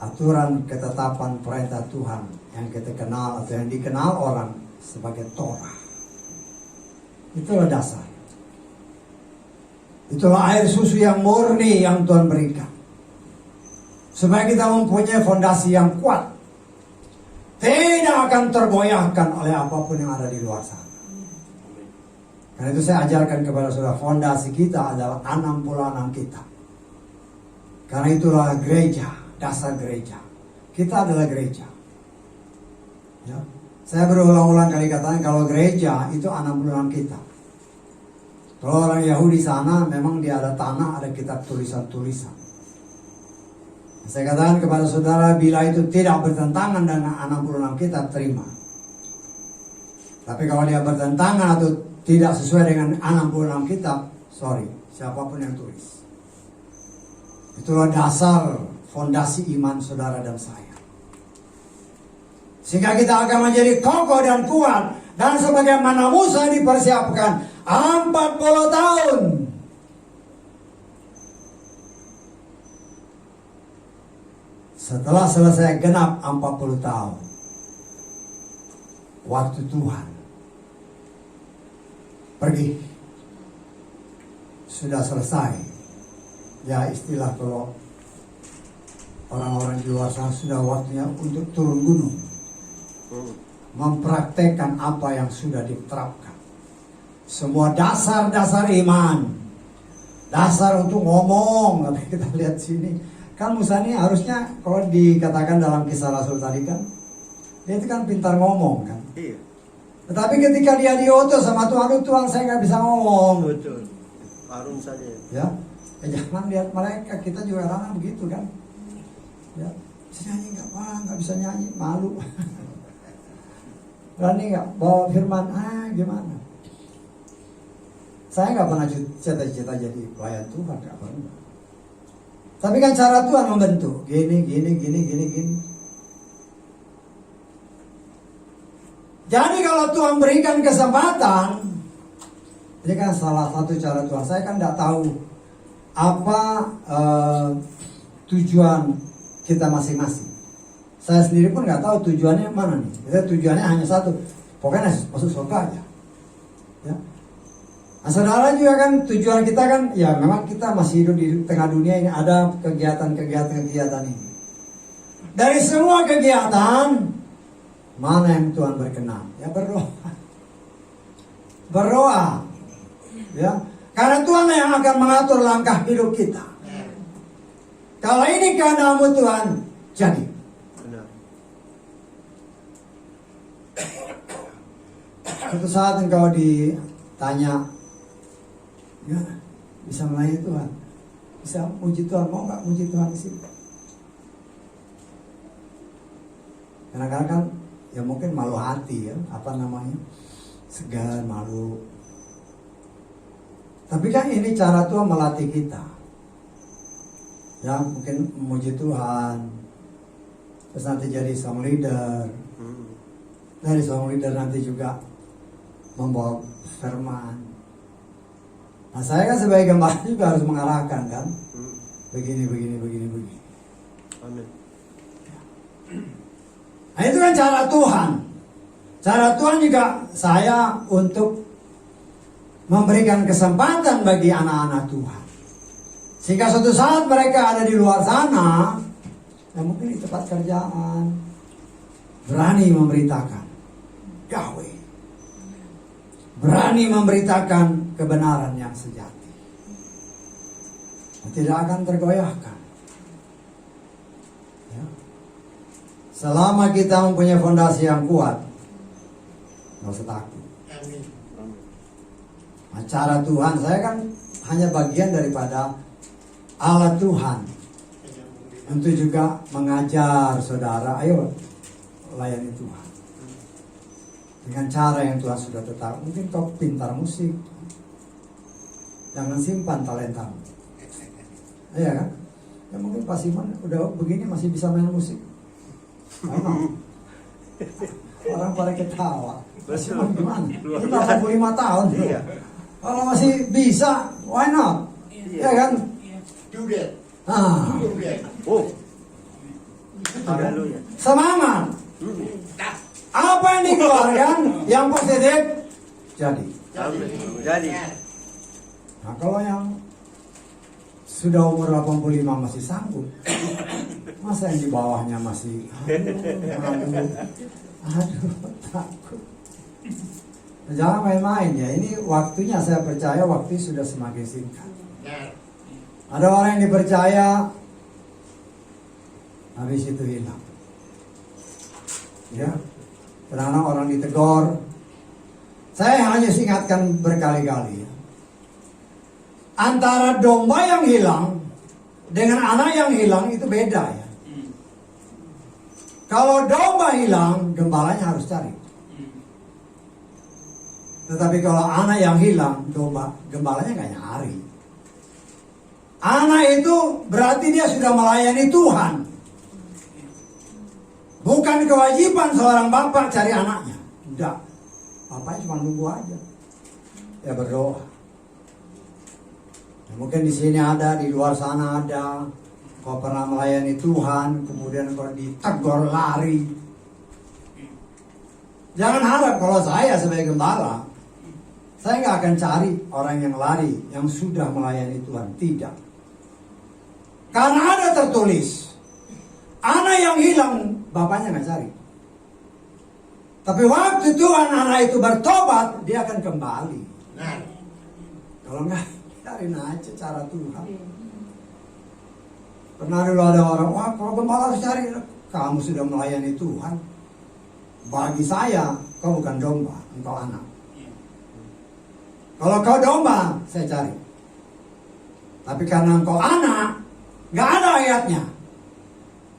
Aturan, ketetapan, perintah Tuhan yang kita kenal atau yang dikenal orang sebagai Torah. Itulah dasar. Itulah air susu yang murni yang Tuhan berikan. Supaya kita mempunyai fondasi yang kuat. Tidak akan tergoyahkan oleh apapun yang ada di luar sana. Karena itu saya ajarkan kepada saudara, fondasi kita adalah 66 kitab. Karena itulah gereja, dasar gereja. Kita adalah gereja. Ya. Saya berulang-ulang kali katakan kalau gereja itu 66 kitab. Kalau orang Yahudi sana memang dia ada tanah, ada kitab tulisan-tulisan. Saya katakan kepada saudara, bila itu tidak bertentangan dengan 66 kitab, terima. Tapi kalau dia bertentangan atau tidak sesuai dengan 66 kitab, sorry, siapapun yang tulis. Itulah dasar fondasi iman saudara dan saya. Sehingga kita akan menjadi kokoh dan kuat. Dan sebagaimana Musa dipersiapkan 40 tahun. Setelah selesai genap 40 tahun, waktu Tuhan pergi, sudah selesai. Ya, istilah kalau orang-orang di luar sana, sudah waktunya untuk turun gunung, mempraktekkan apa yang sudah diterapkan. Semua dasar-dasar iman, dasar untuk ngomong. Tapi kita lihat sini, kan Musa ini harusnya kalau dikatakan dalam Kisah Rasul tadi kan, dia itu kan pintar ngomong kan. Iya. Tetapi ketika dia diutus sama Tuhan, Tuhan saya nggak bisa ngomong. Betul. Harun saja. Ya, jangan lihat mereka, kita juga kadang begitu kan. Ya, bisa nyanyi nggak bisa nyanyi, malu. Berani nggak bawa firman, gimana? Saya nggak pernah cita-cita jadi pelayan Tuhan, nggak pernah. Tapi kan cara Tuhan membentuk, gini. Jadi kalau Tuhan berikan kesempatan, ini kan salah satu cara Tuhan. Saya kan nggak tahu apa tujuan kita masing-masing. Saya sendiri pun nggak tahu tujuannya mana nih. Kita tujuannya hanya satu, pokoknya masuk surga aja. Ya. Nah, saudara juga kan tujuan kita kan, ya memang kita masih hidup di tengah dunia ini, ada kegiatan ini. Dari semua kegiatan, mana yang Tuhan berkenan? Ya berdoa. Berdoa. Ya. Karena Tuhan yang akan mengatur langkah hidup kita. Kalau ini kehendak-Mu Tuhan, jadi. Benar. Suatu saat engkau ditanya, ya, bisa melayani Tuhan, bisa muji Tuhan, mau nggak muji Tuhan di sini? Kadang-kadang kan, ya mungkin malu hati ya, segan, malu. Tapi kan ini cara Tuhan melatih kita. Ya mungkin memuji Tuhan, terus nanti jadi song leader. Dari song leader nanti juga membawa firman. Nah saya kan sebagai gembala juga harus mengarahkan kan, begini. Amin. Nah itu kan cara Tuhan. Cara Tuhan juga saya untuk memberikan kesempatan bagi anak-anak Tuhan. Sehingga suatu saat mereka ada di luar sana, ya mungkin di tempat kerjaan, berani memberitakan Yahweh. Berani memberitakan kebenaran yang sejati. Tidak akan tergoyahkan. Ya. Selama kita mempunyai fondasi yang kuat, nggak usah takut. Nah, cara Tuhan, saya kan hanya bagian daripada alat Tuhan untuk juga mengajar saudara, ayo layani Tuhan dengan cara yang Tuhan sudah tetap. Mungkin kau pintar musik, Jangan simpan talentamu. Iya kan? Ya mungkin Pak Simon udah begini masih bisa main musik. Orang pada ketawa. Pak Simon gimana? Ini 85 tahun. Iya. Kalau masih bisa, why not? Iya kan? Do that. Ah, Do that. Oh. Haleluya. semangat. Apa yang dikeluarkan yang positif jadi. Amin. Jadi. Nah, kalau yang sudah umur 85 masih sanggup, masa yang di bawahnya masih aduh, takut. Jangan main-main ya, ini waktunya saya percaya waktu sudah semakin singkat. Ada orang yang dipercaya, habis itu hilang. Ya, kadang-kadang orang ditegur. Saya hanya ingatkan berkali-kali ya. Antara domba yang hilang dengan anak yang hilang itu beda ya. Kalau domba hilang, gembalanya harus cari. Tetapi kalau anak yang hilang, gembalanya nggak nyari. Anak itu berarti dia sudah melayani Tuhan. Bukan kewajiban seorang bapak cari anaknya. Tidak. Bapaknya cuma nunggu aja. Ya berdoa. Ya, mungkin di sini ada, di luar sana ada. Kau pernah melayani Tuhan, kemudian kau ditegur lari. Jangan harap kalau saya sebagai gembala, saya nggak akan cari orang yang lari, yang sudah melayani Tuhan. Tidak. Karena ada tertulis, anak yang hilang, bapaknya nggak cari. Tapi waktu Tuhan anak itu bertobat, dia akan kembali. Nah, Kalau nggak, cariin aja cara Tuhan. Pernah dulu ada orang, wah kalau gembala harus cari. Kamu sudah melayani Tuhan. Bagi saya, kau bukan domba, engkau anak. Kalau kau domba, saya cari. Tapi karena engkau anak, nggak ada ayatnya.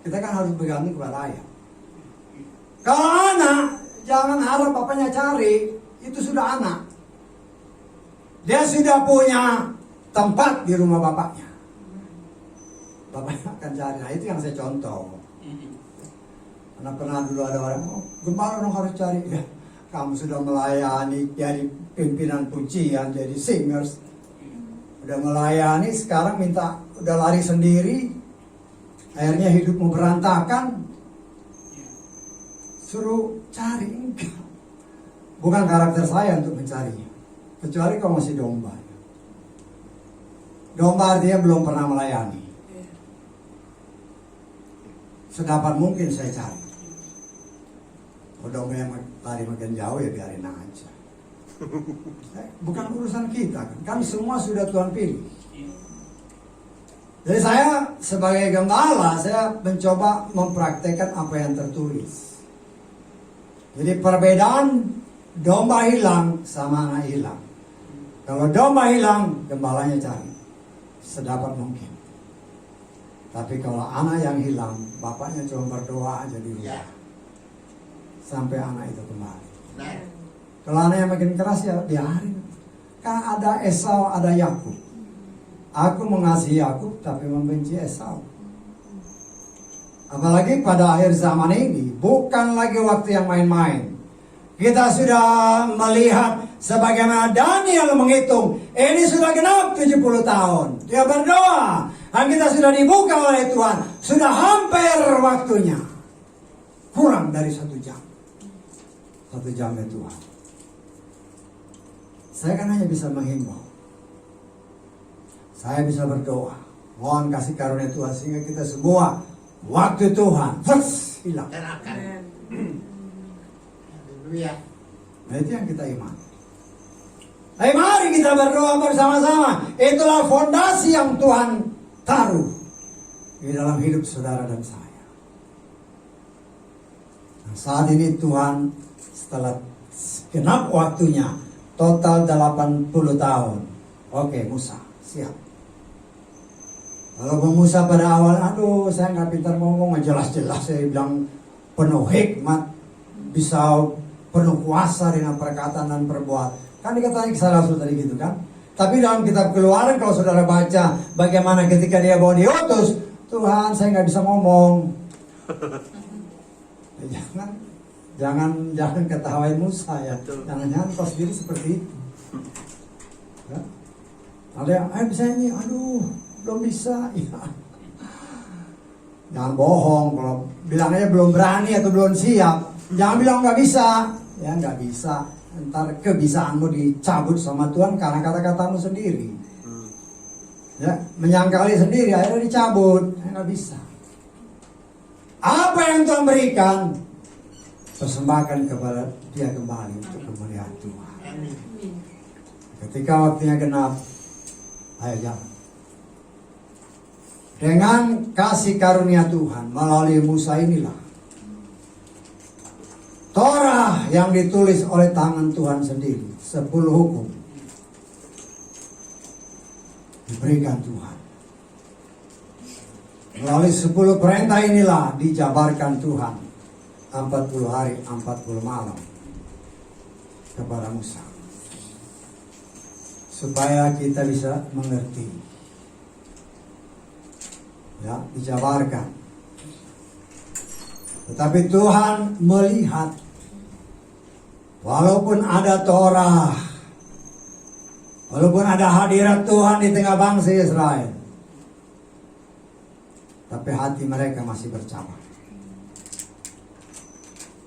Kita kan harus bergantung kepada ayat. Kalau anak, jangan harap bapaknya cari. Itu sudah anak. Dia sudah punya tempat di rumah bapaknya. Bapaknya akan cari. Nah itu yang saya contoh. Karena pernah dulu ada orang, oh, gembala dong harus cari. Ya, kamu sudah melayani jadi pimpinan pujian, jadi singers. Udah melayani, sekarang minta, udah lari sendiri. Akhirnya hidupmu berantakan. Suruh cari, enggak. Bukan karakter saya untuk mencarinya. Kecuali kau masih domba. Domba artinya belum pernah melayani. Sedapat mungkin saya cari. Kalau domba yang lari makin jauh ya biarin aja. Bukan urusan kita kan. Kan semua sudah Tuhan pilih. Jadi saya sebagai gembala, saya mencoba mempraktekkan apa yang tertulis. Jadi perbedaan domba hilang sama anak hilang. Kalau domba hilang, gembalanya cari sedapat mungkin. Tapi kalau anak yang hilang, bapaknya cuma berdoa aja di rumah. Sampai anak itu kembali. Kalau anak yang makin keras ya biarin. Kan ada Esau, ada Yakub. Aku mengasihi Yakub tapi membenci Esau. Apalagi pada akhir zaman ini, bukan lagi waktu yang main-main. Kita sudah melihat sebagaimana Daniel menghitung, ini sudah genap 70 tahun. Dia berdoa, dan kita sudah dibuka oleh Tuhan. Sudah hampir waktunya. Kurang dari 1 jam. 1 jam ya Tuhan. Saya kan hanya bisa menghimbau. Saya bisa berdoa. Mohon kasih karunia Tuhan sehingga kita semua waktu Tuhan hilang. Nah itu yang kita imani. Nah, mari kita berdoa bersama-sama. Itulah fondasi yang Tuhan taruh di dalam hidup saudara dan saya. Nah, saat ini Tuhan setelah genap waktunya total 80 tahun. Oke, Musa siap. Kalau Musa pada awal, aduh saya nggak pintar ngomong, jelas-jelas saya bilang penuh hikmat, bisa penuh kuasa dengan perkataan dan perbuatan. Kan dikatakan Kisah Rasul tadi gitu kan. Tapi dalam kitab Keluaran kalau saudara baca bagaimana ketika dia bawa diutus, Tuhan saya nggak bisa ngomong. Ya, jangan ketawain Musa ya. Jangan kau sendiri seperti itu. Ya. Ada yang, bisa ini, aduh belum bisa. Ya. Jangan bohong, kalau bilangnya belum berani atau belum siap, jangan bilang nggak bisa. Ya nggak bisa. Ntar kebisaanmu dicabut sama Tuhan karena kata-katamu sendiri. Ya, menyangkali sendiri akhirnya dicabut. Nggak bisa. Apa yang Tuhan berikan, persembahkan kepada dia kembali untuk kemuliaan Tuhan. Ketika waktunya genap, ayo jalan. Dengan kasih karunia Tuhan melalui Musa inilah Torah yang ditulis oleh tangan Tuhan sendiri, 10 hukum diberikan Tuhan. Melalui 10 perintah inilah dijabarkan Tuhan 40 hari 40 malam kepada Musa, supaya kita bisa mengerti. Ya, dijabarkan. Tetapi Tuhan melihat, walaupun ada Torah, walaupun ada hadirat Tuhan di tengah bangsa Israel, tapi hati mereka masih bercabang.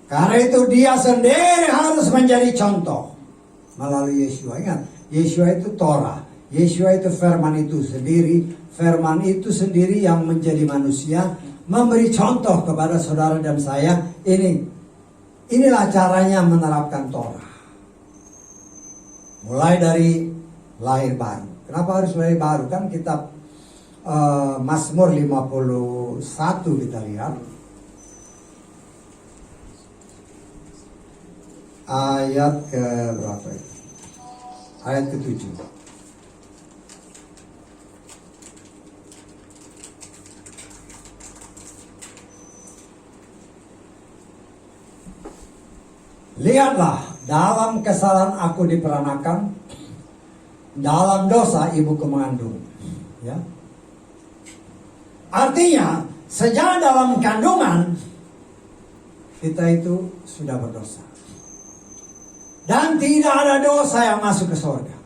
Karena itu dia sendiri harus menjadi contoh melalui Yeshua. Ingat, Yeshua itu Torah, Yeshua itu firman itu sendiri, firman itu sendiri yang menjadi manusia, memberi contoh kepada saudara dan saya. Inilah caranya menerapkan Torah. Mulai dari lahir baru. Kenapa harus lahir baru? Kan kitab Mazmur 51 kita lihat. Ayat ke berapa itu? Ayat ke-7. Lihatlah, dalam kesalahan aku diperanakan, dalam dosa ibuku mengandung. Ya. Artinya, sejak dalam kandungan kita itu sudah berdosa. Dan tidak ada dosa yang masuk ke surga.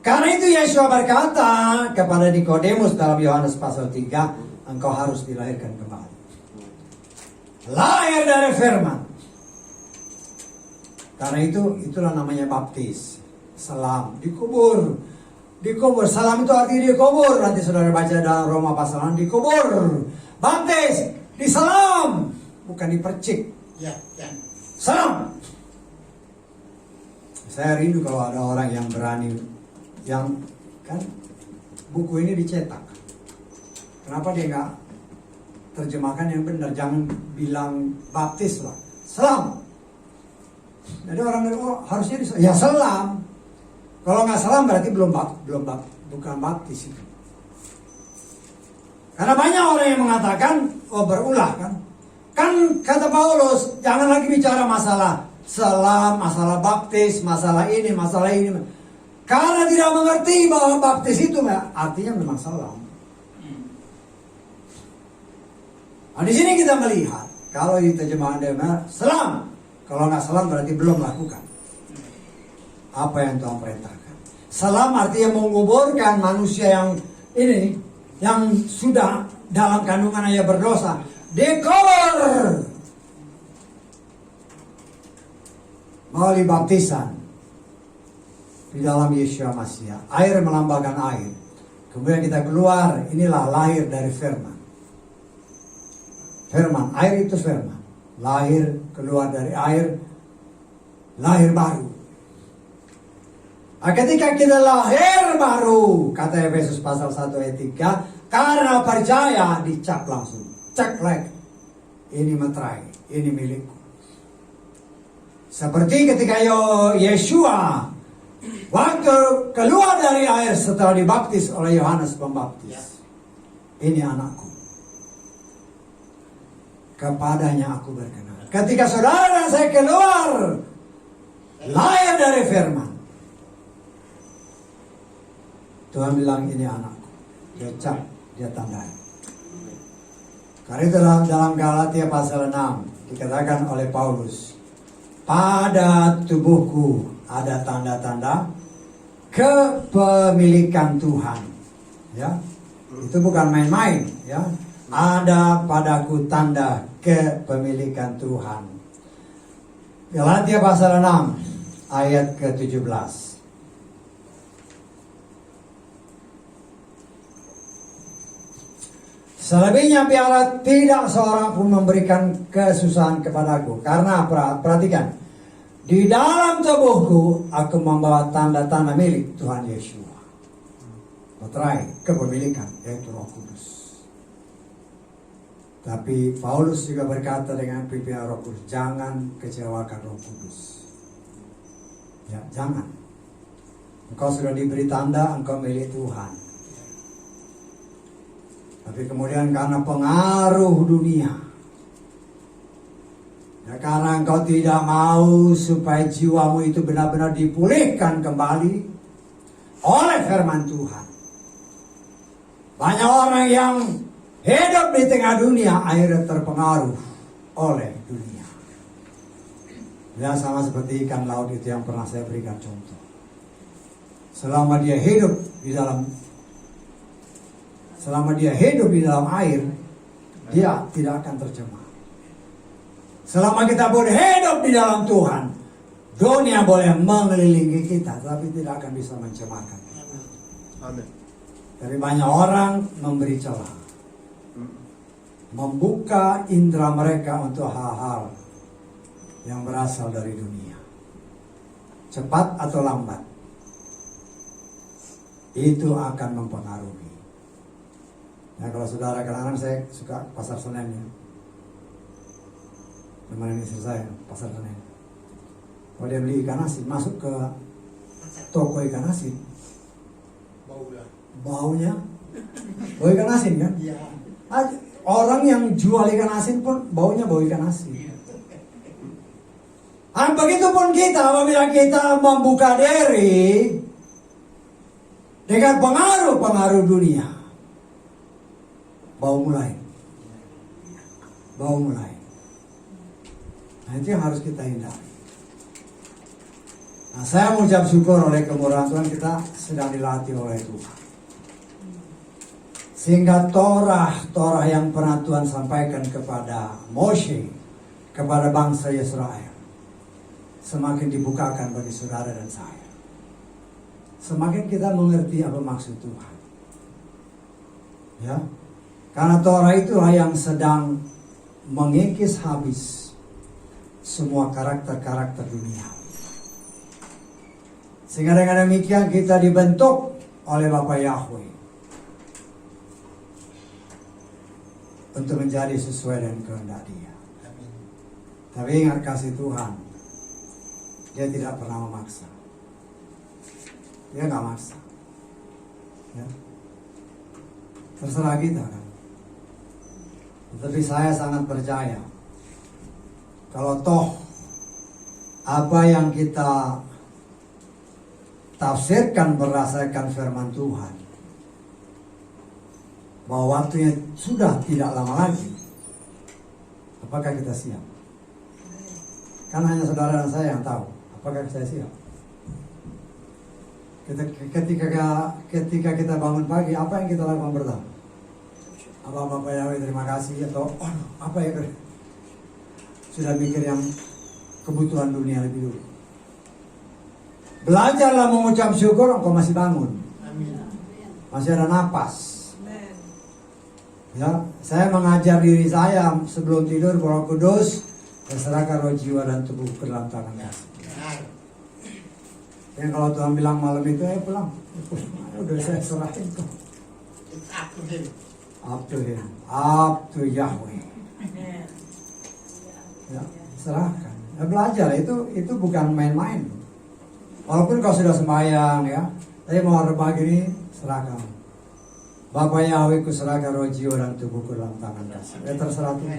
Karena itu Yeshua berkata kepada Nikodemus dalam Yohanes pasal 3, engkau harus dilahirkan kembali. Lahir dari firman. Karena itulah namanya baptis. Salam, dikubur. Dikubur, salam itu artinya dikubur. Nanti saudara baca dalam Roma pasal 6, dikubur. Baptis, disalam, bukan dipercik. Ya. Salam. Saya rindu kalau ada orang yang berani, yang kan buku ini dicetak. Kenapa dia nggak terjemahkan yang benar? Jangan bilang baptis lah, salam. Jadi orang harusnya ya selam. Kalau nggak selam berarti bukan baptis itu. Karena banyak orang yang mengatakan berulah kan. Kan kata Paulus jangan lagi bicara masalah selam, masalah baptis, masalah ini. Karena tidak mengerti bahwa baptis itu artinya memang selam. Nah, di sini kita melihat kalau di terjemahan Demer selam. Kalau nggak salam berarti belum lakukan apa yang Tuhan perintahkan. Salam artinya menguburkan manusia yang ini, yang sudah dalam kandungan ayah berdosa, dikubur melalui baptisan di dalam Yeshua Mashiach. Air melambangkan air. Kemudian kita keluar, inilah lahir dari firman. Firman, air itu firman. Lahir, keluar dari air, lahir baru. Nah, ketika kita lahir baru, kata Efesus pasal 1 ayat 3, karena percaya dicap langsung. Ceklek, ini materai, ini milikku. Seperti ketika Yeshua waktu keluar dari air setelah dibaptis oleh Yohanes Pembaptis. Ini anakku. Kepadanya aku berkenan. Ketika saudara dan saya keluar lahir dari firman, Tuhan bilang ini anakku. Dia cap, dia tandai. Karena itu dalam Galatia pasal 6 dikatakan oleh Paulus, pada tubuhku ada tanda-tanda kepemilikan Tuhan. Ya, itu bukan main-main. Ya, ada padaku tanda kepemilikan Tuhan. Galatia pasal 6 ayat ke-17. Selebihnya biarlah tidak seorang pun memberikan kesusahan kepadaku. Karena perhatikan, di dalam tubuhku aku membawa tanda-tanda milik Tuhan Yeshua. Materai kepemilikan, yaitu Roh Kudus. Tapi Paulus juga berkata dengan pimpinan Roh Kudus, jangan kecewakan Roh Kudus. Ya, jangan. Engkau sudah diberi tanda, engkau milik Tuhan. Tapi kemudian karena pengaruh dunia, ya, karena engkau tidak mau supaya jiwamu itu benar-benar dipulihkan kembali oleh firman Tuhan. Banyak orang yang hidup di tengah dunia akhirnya terpengaruh oleh dunia. Ya, sama seperti ikan laut itu yang pernah saya berikan contoh. Selama dia hidup di dalam air, dia tidak akan tercemar. Selama kita boleh hidup di dalam Tuhan, dunia boleh mengelilingi kita, tapi tidak akan bisa mencemarkan kita. Amin. Tapi banyak orang memberi celah, membuka indera mereka untuk hal-hal yang berasal dari dunia. Cepat atau lambat, itu akan mempengaruhi. Ya, kalau saudara kadang-kadang saya suka pasar Senen ya. Teman istri saya pasar Senen. Kalau dia beli ikan asin, masuk ke toko ikan asin, baunya bau ikan asin kan? Iya. Orang yang jual ikan asin pun baunya bau ikan asin. Begitupun kita, apabila kita membuka diri dengan pengaruh dunia, bau mulai. Nah, itu yang harus kita hindari. Nah, saya mengucap syukur oleh kemurahan Tuhan, kita sedang dilatih oleh Tuhan. Sehingga Torah yang pernah Tuhan sampaikan kepada Moshe, kepada bangsa Israel, semakin dibukakan bagi saudara dan saya. Semakin kita mengerti apa maksud Tuhan. Ya. Karena Torah itulah yang sedang mengikis habis semua karakter-karakter dunia. Sehingga dengan demikian kita dibentuk oleh Bapa Yahweh untuk menjadi sesuai dengan kehendak Dia. Tapi ingat, kasih Tuhan, Dia tidak pernah memaksa. Dia nggak maksa. Ya. Terserah kita kan. Tapi saya sangat percaya kalau toh apa yang kita tafsirkan berdasarkan firman Tuhan, bahwa waktunya sudah tidak lama lagi, apakah kita siap? Kan hanya saudara dan saya yang tahu apakah saya siap. Ketika kita bangun pagi, apa yang kita lakukan pertama? Apa Bapak Yahweh terima kasih, atau apa ya, sudah mikir yang kebutuhan dunia lebih dulu. Belajarlah mengucap syukur, engkau masih bangun. Masih ada napas. Ya, saya mengajar diri saya sebelum tidur, Roh Kudus, serahkan roh, jiwa dan tubuh ke dalam tangan kasih. Ya, kalau Tuhan bilang malam itu, pulang. Udah saya serahin kok. Up to Yahweh. Ya, serahkan. Ya, belajar itu bukan main-main. Walaupun kau sudah sembahyang ya, tapi mau rebah gini, serahkan. Bapak Yahweh, ku serahkan roh, jiwa dan tubuhku dalam tangan kasih. Ya, terserah Tuhan.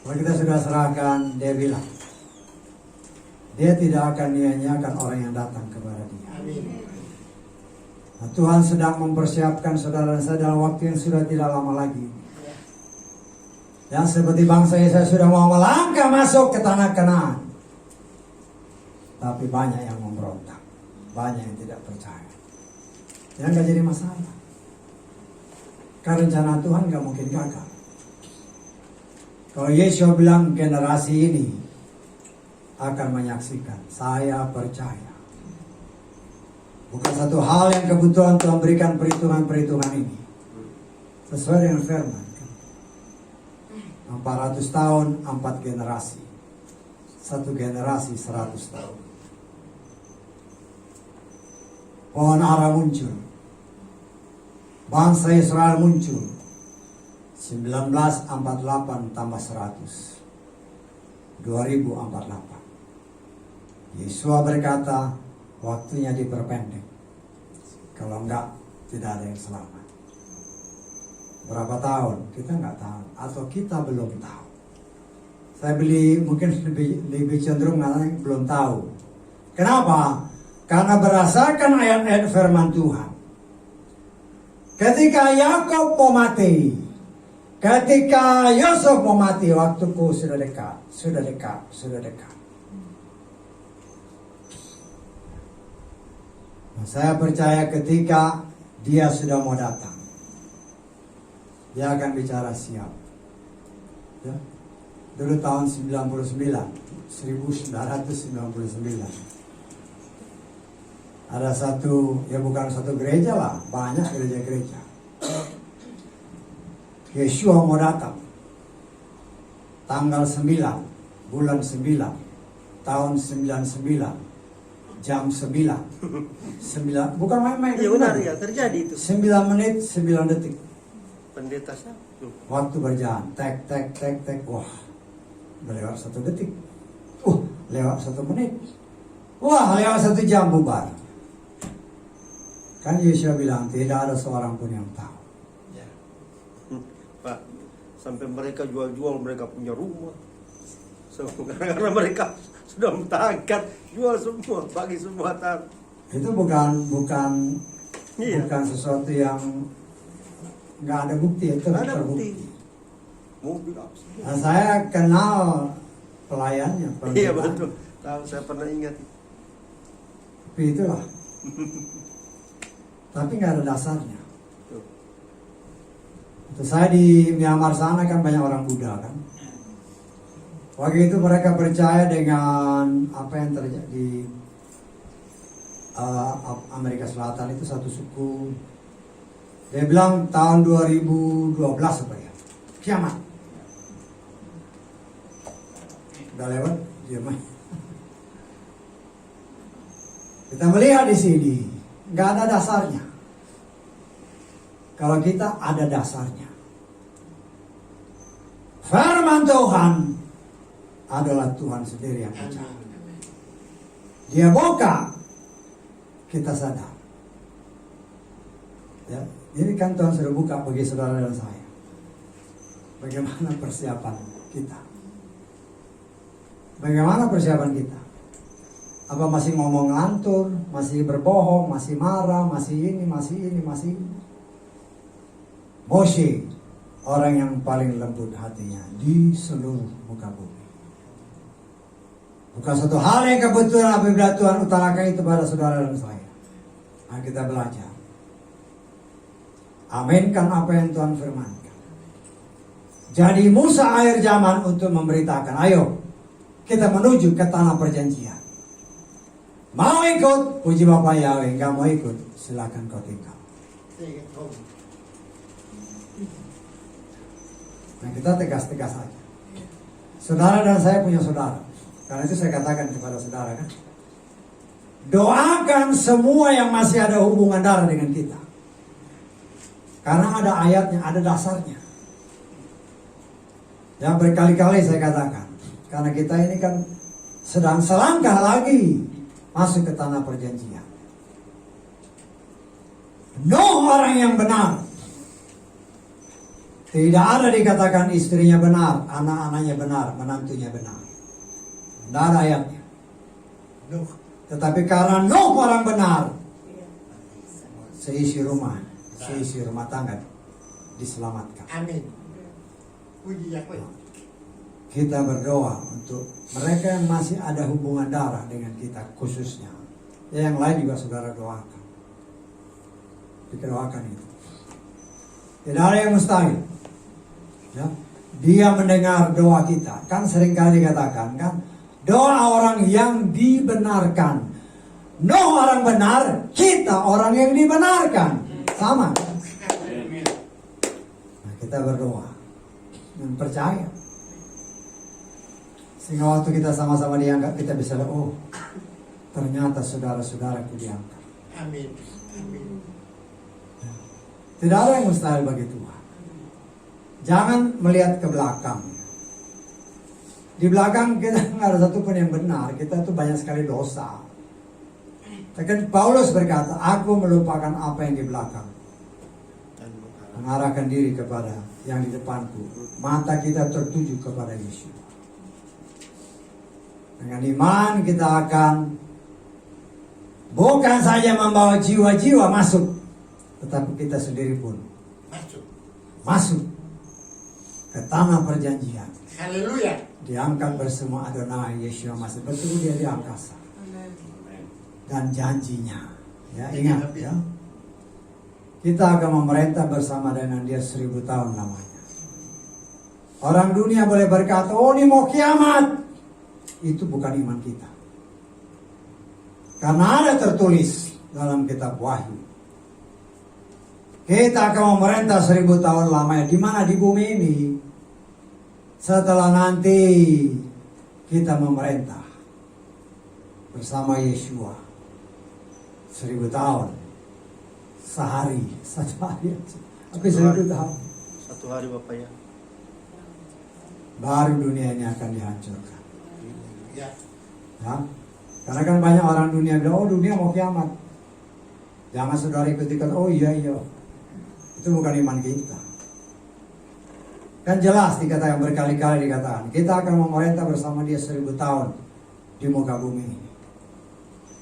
Kalau kita sudah serahkan, Dia bilang, Dia tidak akan nyanyiakan orang yang datang kepada Dia. Nah, Tuhan sedang mempersiapkan saudara dan saya dalam waktu yang sudah tidak lama lagi. Yang seperti bangsa Israel sudah mau melangkah masuk ke tanah Kanaan. Tapi banyak yang memberontak. Banyak yang tidak percaya. Yang gak jadi masalah. Karena rencana Tuhan gak mungkin gagal. Kalau Yesus bilang generasi ini akan menyaksikan, saya percaya. Bukan satu hal yang kebetulan Tuhan berikan perhitungan-perhitungan ini. Sesuai dengan firman. 400 tahun, 4 generasi. Satu generasi 100 tahun. Pohon ara muncul. Bangsa Israel muncul. 1948 tambah 100. 2048. Yesua berkata, waktunya diperpendek. Kalau enggak, tidak ada yang selamat. Berapa tahun? Kita enggak tahu. Atau kita belum tahu. Saya mungkin lebih cenderung mengatakan belum tahu. Kenapa? Karena berdasarkan ayat-ayat firman Tuhan. Ketika Yakub mau mati, ketika Yusuf mau mati, waktuku sudah dekat, sudah dekat, sudah dekat. Nah, saya percaya ketika dia sudah mau datang, dia akan bicara siap. Ya. Dulu tahun 1999. Ada satu, ya bukan satu gereja lah, banyak gereja-gereja. Yeshua mau datang. Tanggal 9, bulan 9, tahun 99, jam 9. 9, bukan main-main. Iya benar ya, terjadi itu. 9 menit, 9 detik. Pendeta satu. Waktu berjalan, tek, tek, tek, tek. Wah, udah lewat 1 detik. Lewat 1 menit. Wah, lewat 1 jam bubar. Kan Yesus bilang, tidak ada seorang pun yang tahu. Ya. Pak, sampai mereka jual-jual mereka punya rumah. Karena mereka sudah mentangkat, jual semua, bagi semua tanah. Itu bukan Iya. bukan sesuatu yang nggak ada bukti, itu Ada terbukti. bukti. Mobil apa sih? Nah, saya kenal pelayannya. Iya betul. Tahu, saya pernah ingat. Tapi itulah. Tapi nggak ada dasarnya. Tuh. Itu saya di Myanmar sana kan banyak orang Buddha kan. Waktu itu mereka percaya dengan apa yang terjadi di Amerika Selatan, itu satu suku. Dia bilang tahun 2012 apa ya? Kiamat. Udah lewat, dia main. Kita melihat di sini, nggak ada dasarnya. Kalau kita ada dasarnya. Firman Tuhan adalah Tuhan sendiri yang bicara. Dia buka, kita sadar. Ya, ini kan Tuhan sudah buka bagi saudara dan saya. Bagaimana persiapan kita? Bagaimana persiapan kita? Apa masih ngomong ngantur, masih berbohong, masih marah, masih ini, masih ini, masih ini? Moshe, orang yang paling lembut hatinya di seluruh muka bumi. Bukan satu hal yang kebetulan apabila Tuhan utarakan itu pada saudara dan saya. Nah, kita belajar. Aminkan apa yang Tuhan firmankan. Jadi Musa akhir zaman untuk memberitakan, ayo kita menuju ke tanah perjanjian. Mau ikut, puji Bapak Yahweh. Enggak mau ikut, silakan kau tinggal. Nah, kita tegas-tegas saja. Saudara dan saya punya saudara. Karena itu saya katakan kepada saudara kan, doakan semua yang masih ada hubungan darah dengan kita. Karena ada ayatnya, ada dasarnya. Yang berkali-kali saya katakan, karena kita ini kan sedang selangkah lagi masuk ke tanah perjanjian. Nuh orang yang benar. Tidak ada dikatakan istrinya benar, anak-anaknya benar, menantunya benar. Tidak ada ayatnya. Tetapi karena Nuh orang benar, seisi rumah tangga diselamatkan. Amin. Puji ya Pak. Kita berdoa untuk mereka yang masih ada hubungan darah dengan kita khususnya. Ya, yang lain juga saudara doakan. Kita doakan itu. Tidak ada yang mustahil. Ya. Dia mendengar doa kita. Kan seringkali dikatakan kan, doa orang yang dibenarkan. Nuh orang benar, kita orang yang dibenarkan. Sama. Nah, kita berdoa dan percaya. Sehingga waktu kita sama-sama diangkat, kita bisa lihat, oh ternyata saudara-saudaraku diangkat. Amin. Amin. Tidak ada yang mustahil bagi Tuhan. Jangan melihat ke belakang. Di belakang kita nggak ada satupun yang benar. Kita tuh banyak sekali dosa. Tapi Paulus berkata, aku melupakan apa yang di belakang, mengarahkan diri kepada yang di depanku. Mata kita tertuju kepada Yesus. Dengan iman kita akan bukan saja membawa jiwa-jiwa masuk, tetapi kita sendiri pun masuk ke tanah perjanjian. Haleluya. Diangkat bersama Adonai Yesus masih bertemu dia di angkasa. Dan janjinya, ya ingat ya, kita akan memerintah bersama dengan dia 1000 tahun lamanya. Orang dunia boleh berkata, oh ini mau kiamat. Itu bukan iman kita. Karena ada tertulis dalam kitab Wahyu, kita akan memerintah 1000 tahun lamanya. Di mana? Di bumi ini. Setelah nanti kita memerintah bersama Yeshua 1000 tahun, sehari, 1 hari aja. Tapi 1000 tahun. 1 hari Bapak ya. Baru dunia ini akan dihancurkan. Ya. Ya. Karena kan banyak orang dunia bilang, oh dunia mau kiamat. Jangan saudara ikut-ikut, oh iya. Itu bukan iman kita. Kan jelas dikatakan, berkali-kali dikatakan, kita akan memerintah bersama dia 1000 tahun di muka bumi ini.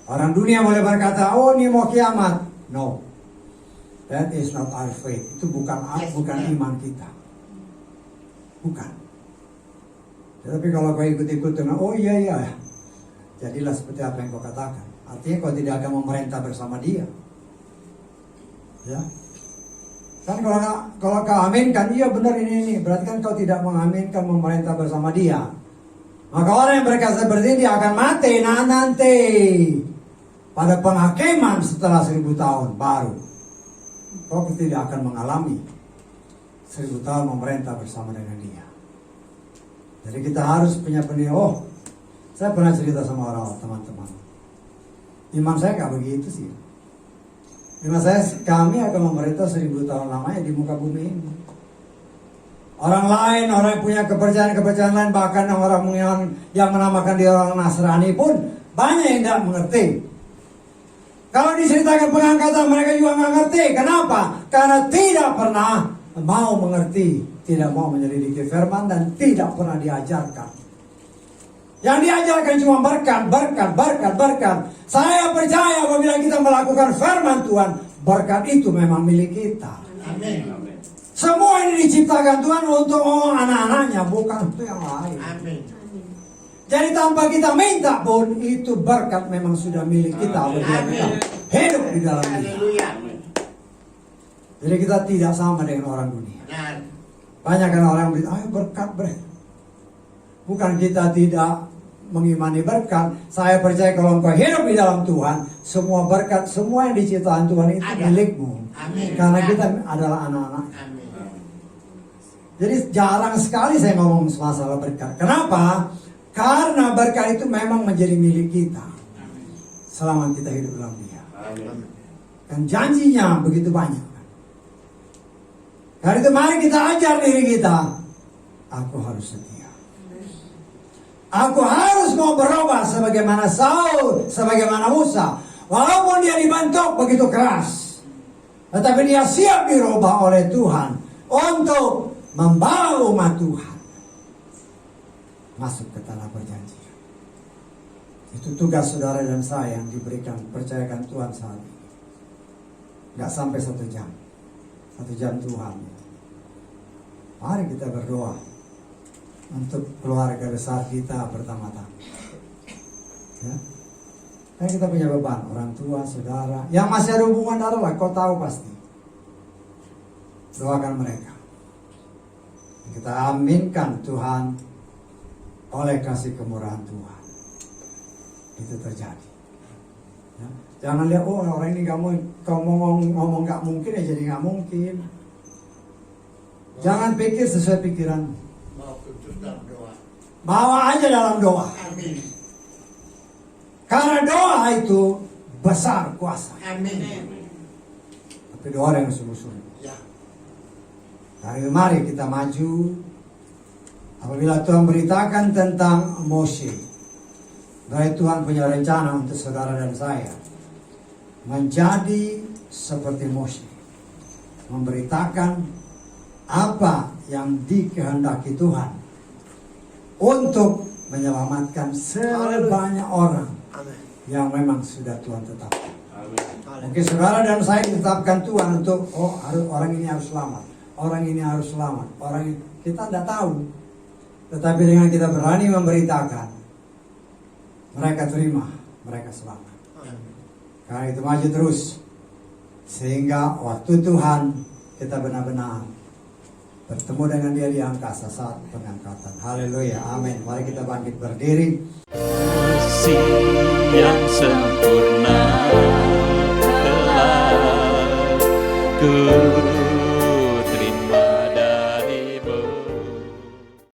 Orang dunia boleh berkata, oh ini mau kiamat. No. That is not our faith. Itu bukan iman kita. Bukan. Tetapi kalau kau ikut-ikut dengan, oh iya. Jadilah seperti apa yang kau katakan. Artinya kau tidak akan memerintah bersama dia. Ya. Kan kalau kau aminkan, iya benar ini. Berarti kan kau tidak mengaminkan memerintah bersama dia. Maka orang yang berkata seperti ini dia akan mati nanti. Pada penghakiman setelah 1000 tahun baru kau tidak akan mengalami 1000 tahun memerintah bersama dengan dia. Jadi kita harus punya penilaian. Oh, saya pernah cerita sama orang teman-teman. Iman saya gak begitu sih. Iman saya, kami akan memerintah 1000 tahun lamanya di muka bumi ini. Orang lain, orang yang punya kepercayaan lain, bahkan orang yang menamakan dia orang Nasrani pun banyak yang tidak mengerti. Kalau diceritakan pengangkatan, mereka juga nggak ngerti. Kenapa? Karena tidak pernah mau mengerti, tidak mau menyelidiki firman, dan tidak pernah diajarkan. Yang diajarkan cuma berkat. Saya percaya apabila kita melakukan firman Tuhan, berkat itu memang milik kita. Amin. Semua ini diciptakan Tuhan untuk anak-anaknya, bukan untuk yang lain. Amin. Jadi tanpa kita minta pun, itu berkat memang sudah milik kita. Apabila kita hidup di dalam dia. Haleluya. Jadi kita tidak sama dengan orang dunia. Benar. Banyak kan orang yang bilang, ayo berkat Bukan kita tidak mengimani berkat. Saya percaya kalau engkau hidup di dalam Tuhan, semua berkat, semua yang diciptakan Tuhan itu ada. milikmu. Amin. Karena kita adalah anak-anak. Amin. Jadi jarang sekali saya ngomong masalah berkat. Kenapa? Karena berkat itu memang menjadi milik kita selama kita hidup dalam dia. Dan janjinya begitu banyak. Karena itu mari kita ajar diri kita. Aku harus setia. Aku harus mau berubah sebagaimana Saul, sebagaimana Musa. Walaupun dia dibentuk begitu keras, tetapi dia siap dirubah oleh Tuhan untuk membawa umat Tuhan masuk ke tanah perjanjian. Itu tugas saudara dan saya yang diberikan, percayakan Tuhan saat ini. nggak sampai 1 jam. 1 jam Tuhan. Mari kita berdoa untuk keluarga besar kita pertama-tama. Ya. Kan kita punya beban, orang tua, saudara, yang masih ada hubungan darah lah, kau tahu pasti. Doakan mereka. Kita aminkan Tuhan oleh kasih kemurahan Tuhan. Itu terjadi. Ya. Jangan lihat, oh orang ini gak mau, kau ngomong gak mungkin ya jadi gak mungkin. Jangan pikir sesuai pikiran. Bawa aja dalam doa. Amin. Karena doa itu besar kuasa. Amin. Tapi doa yang sungguh-sungguh. Ya. Hari mari kita maju. Apabila Tuhan beritakan tentang Moshe, bahwa Tuhan punya rencana untuk saudara dan saya menjadi seperti Moshe, memberitakan apa yang dikehendaki Tuhan untuk menyelamatkan sebanyak orang Amin. yang memang sudah Tuhan tetapkan. Haleluya. Mungkin saudara dan saya ditetapkan Tuhan untuk orang ini harus selamat, orang ini harus selamat, orang ini, kita tidak tahu. Tetapi dengan kita berani memberitakan, mereka terima, mereka selamat. Karena itu maju terus, sehingga waktu Tuhan kita benar-benar bertemu dengan Dia di angkasa saat pengangkatan. Haleluya, amin. Mari kita bangkit berdiri. Kasih yang sempurna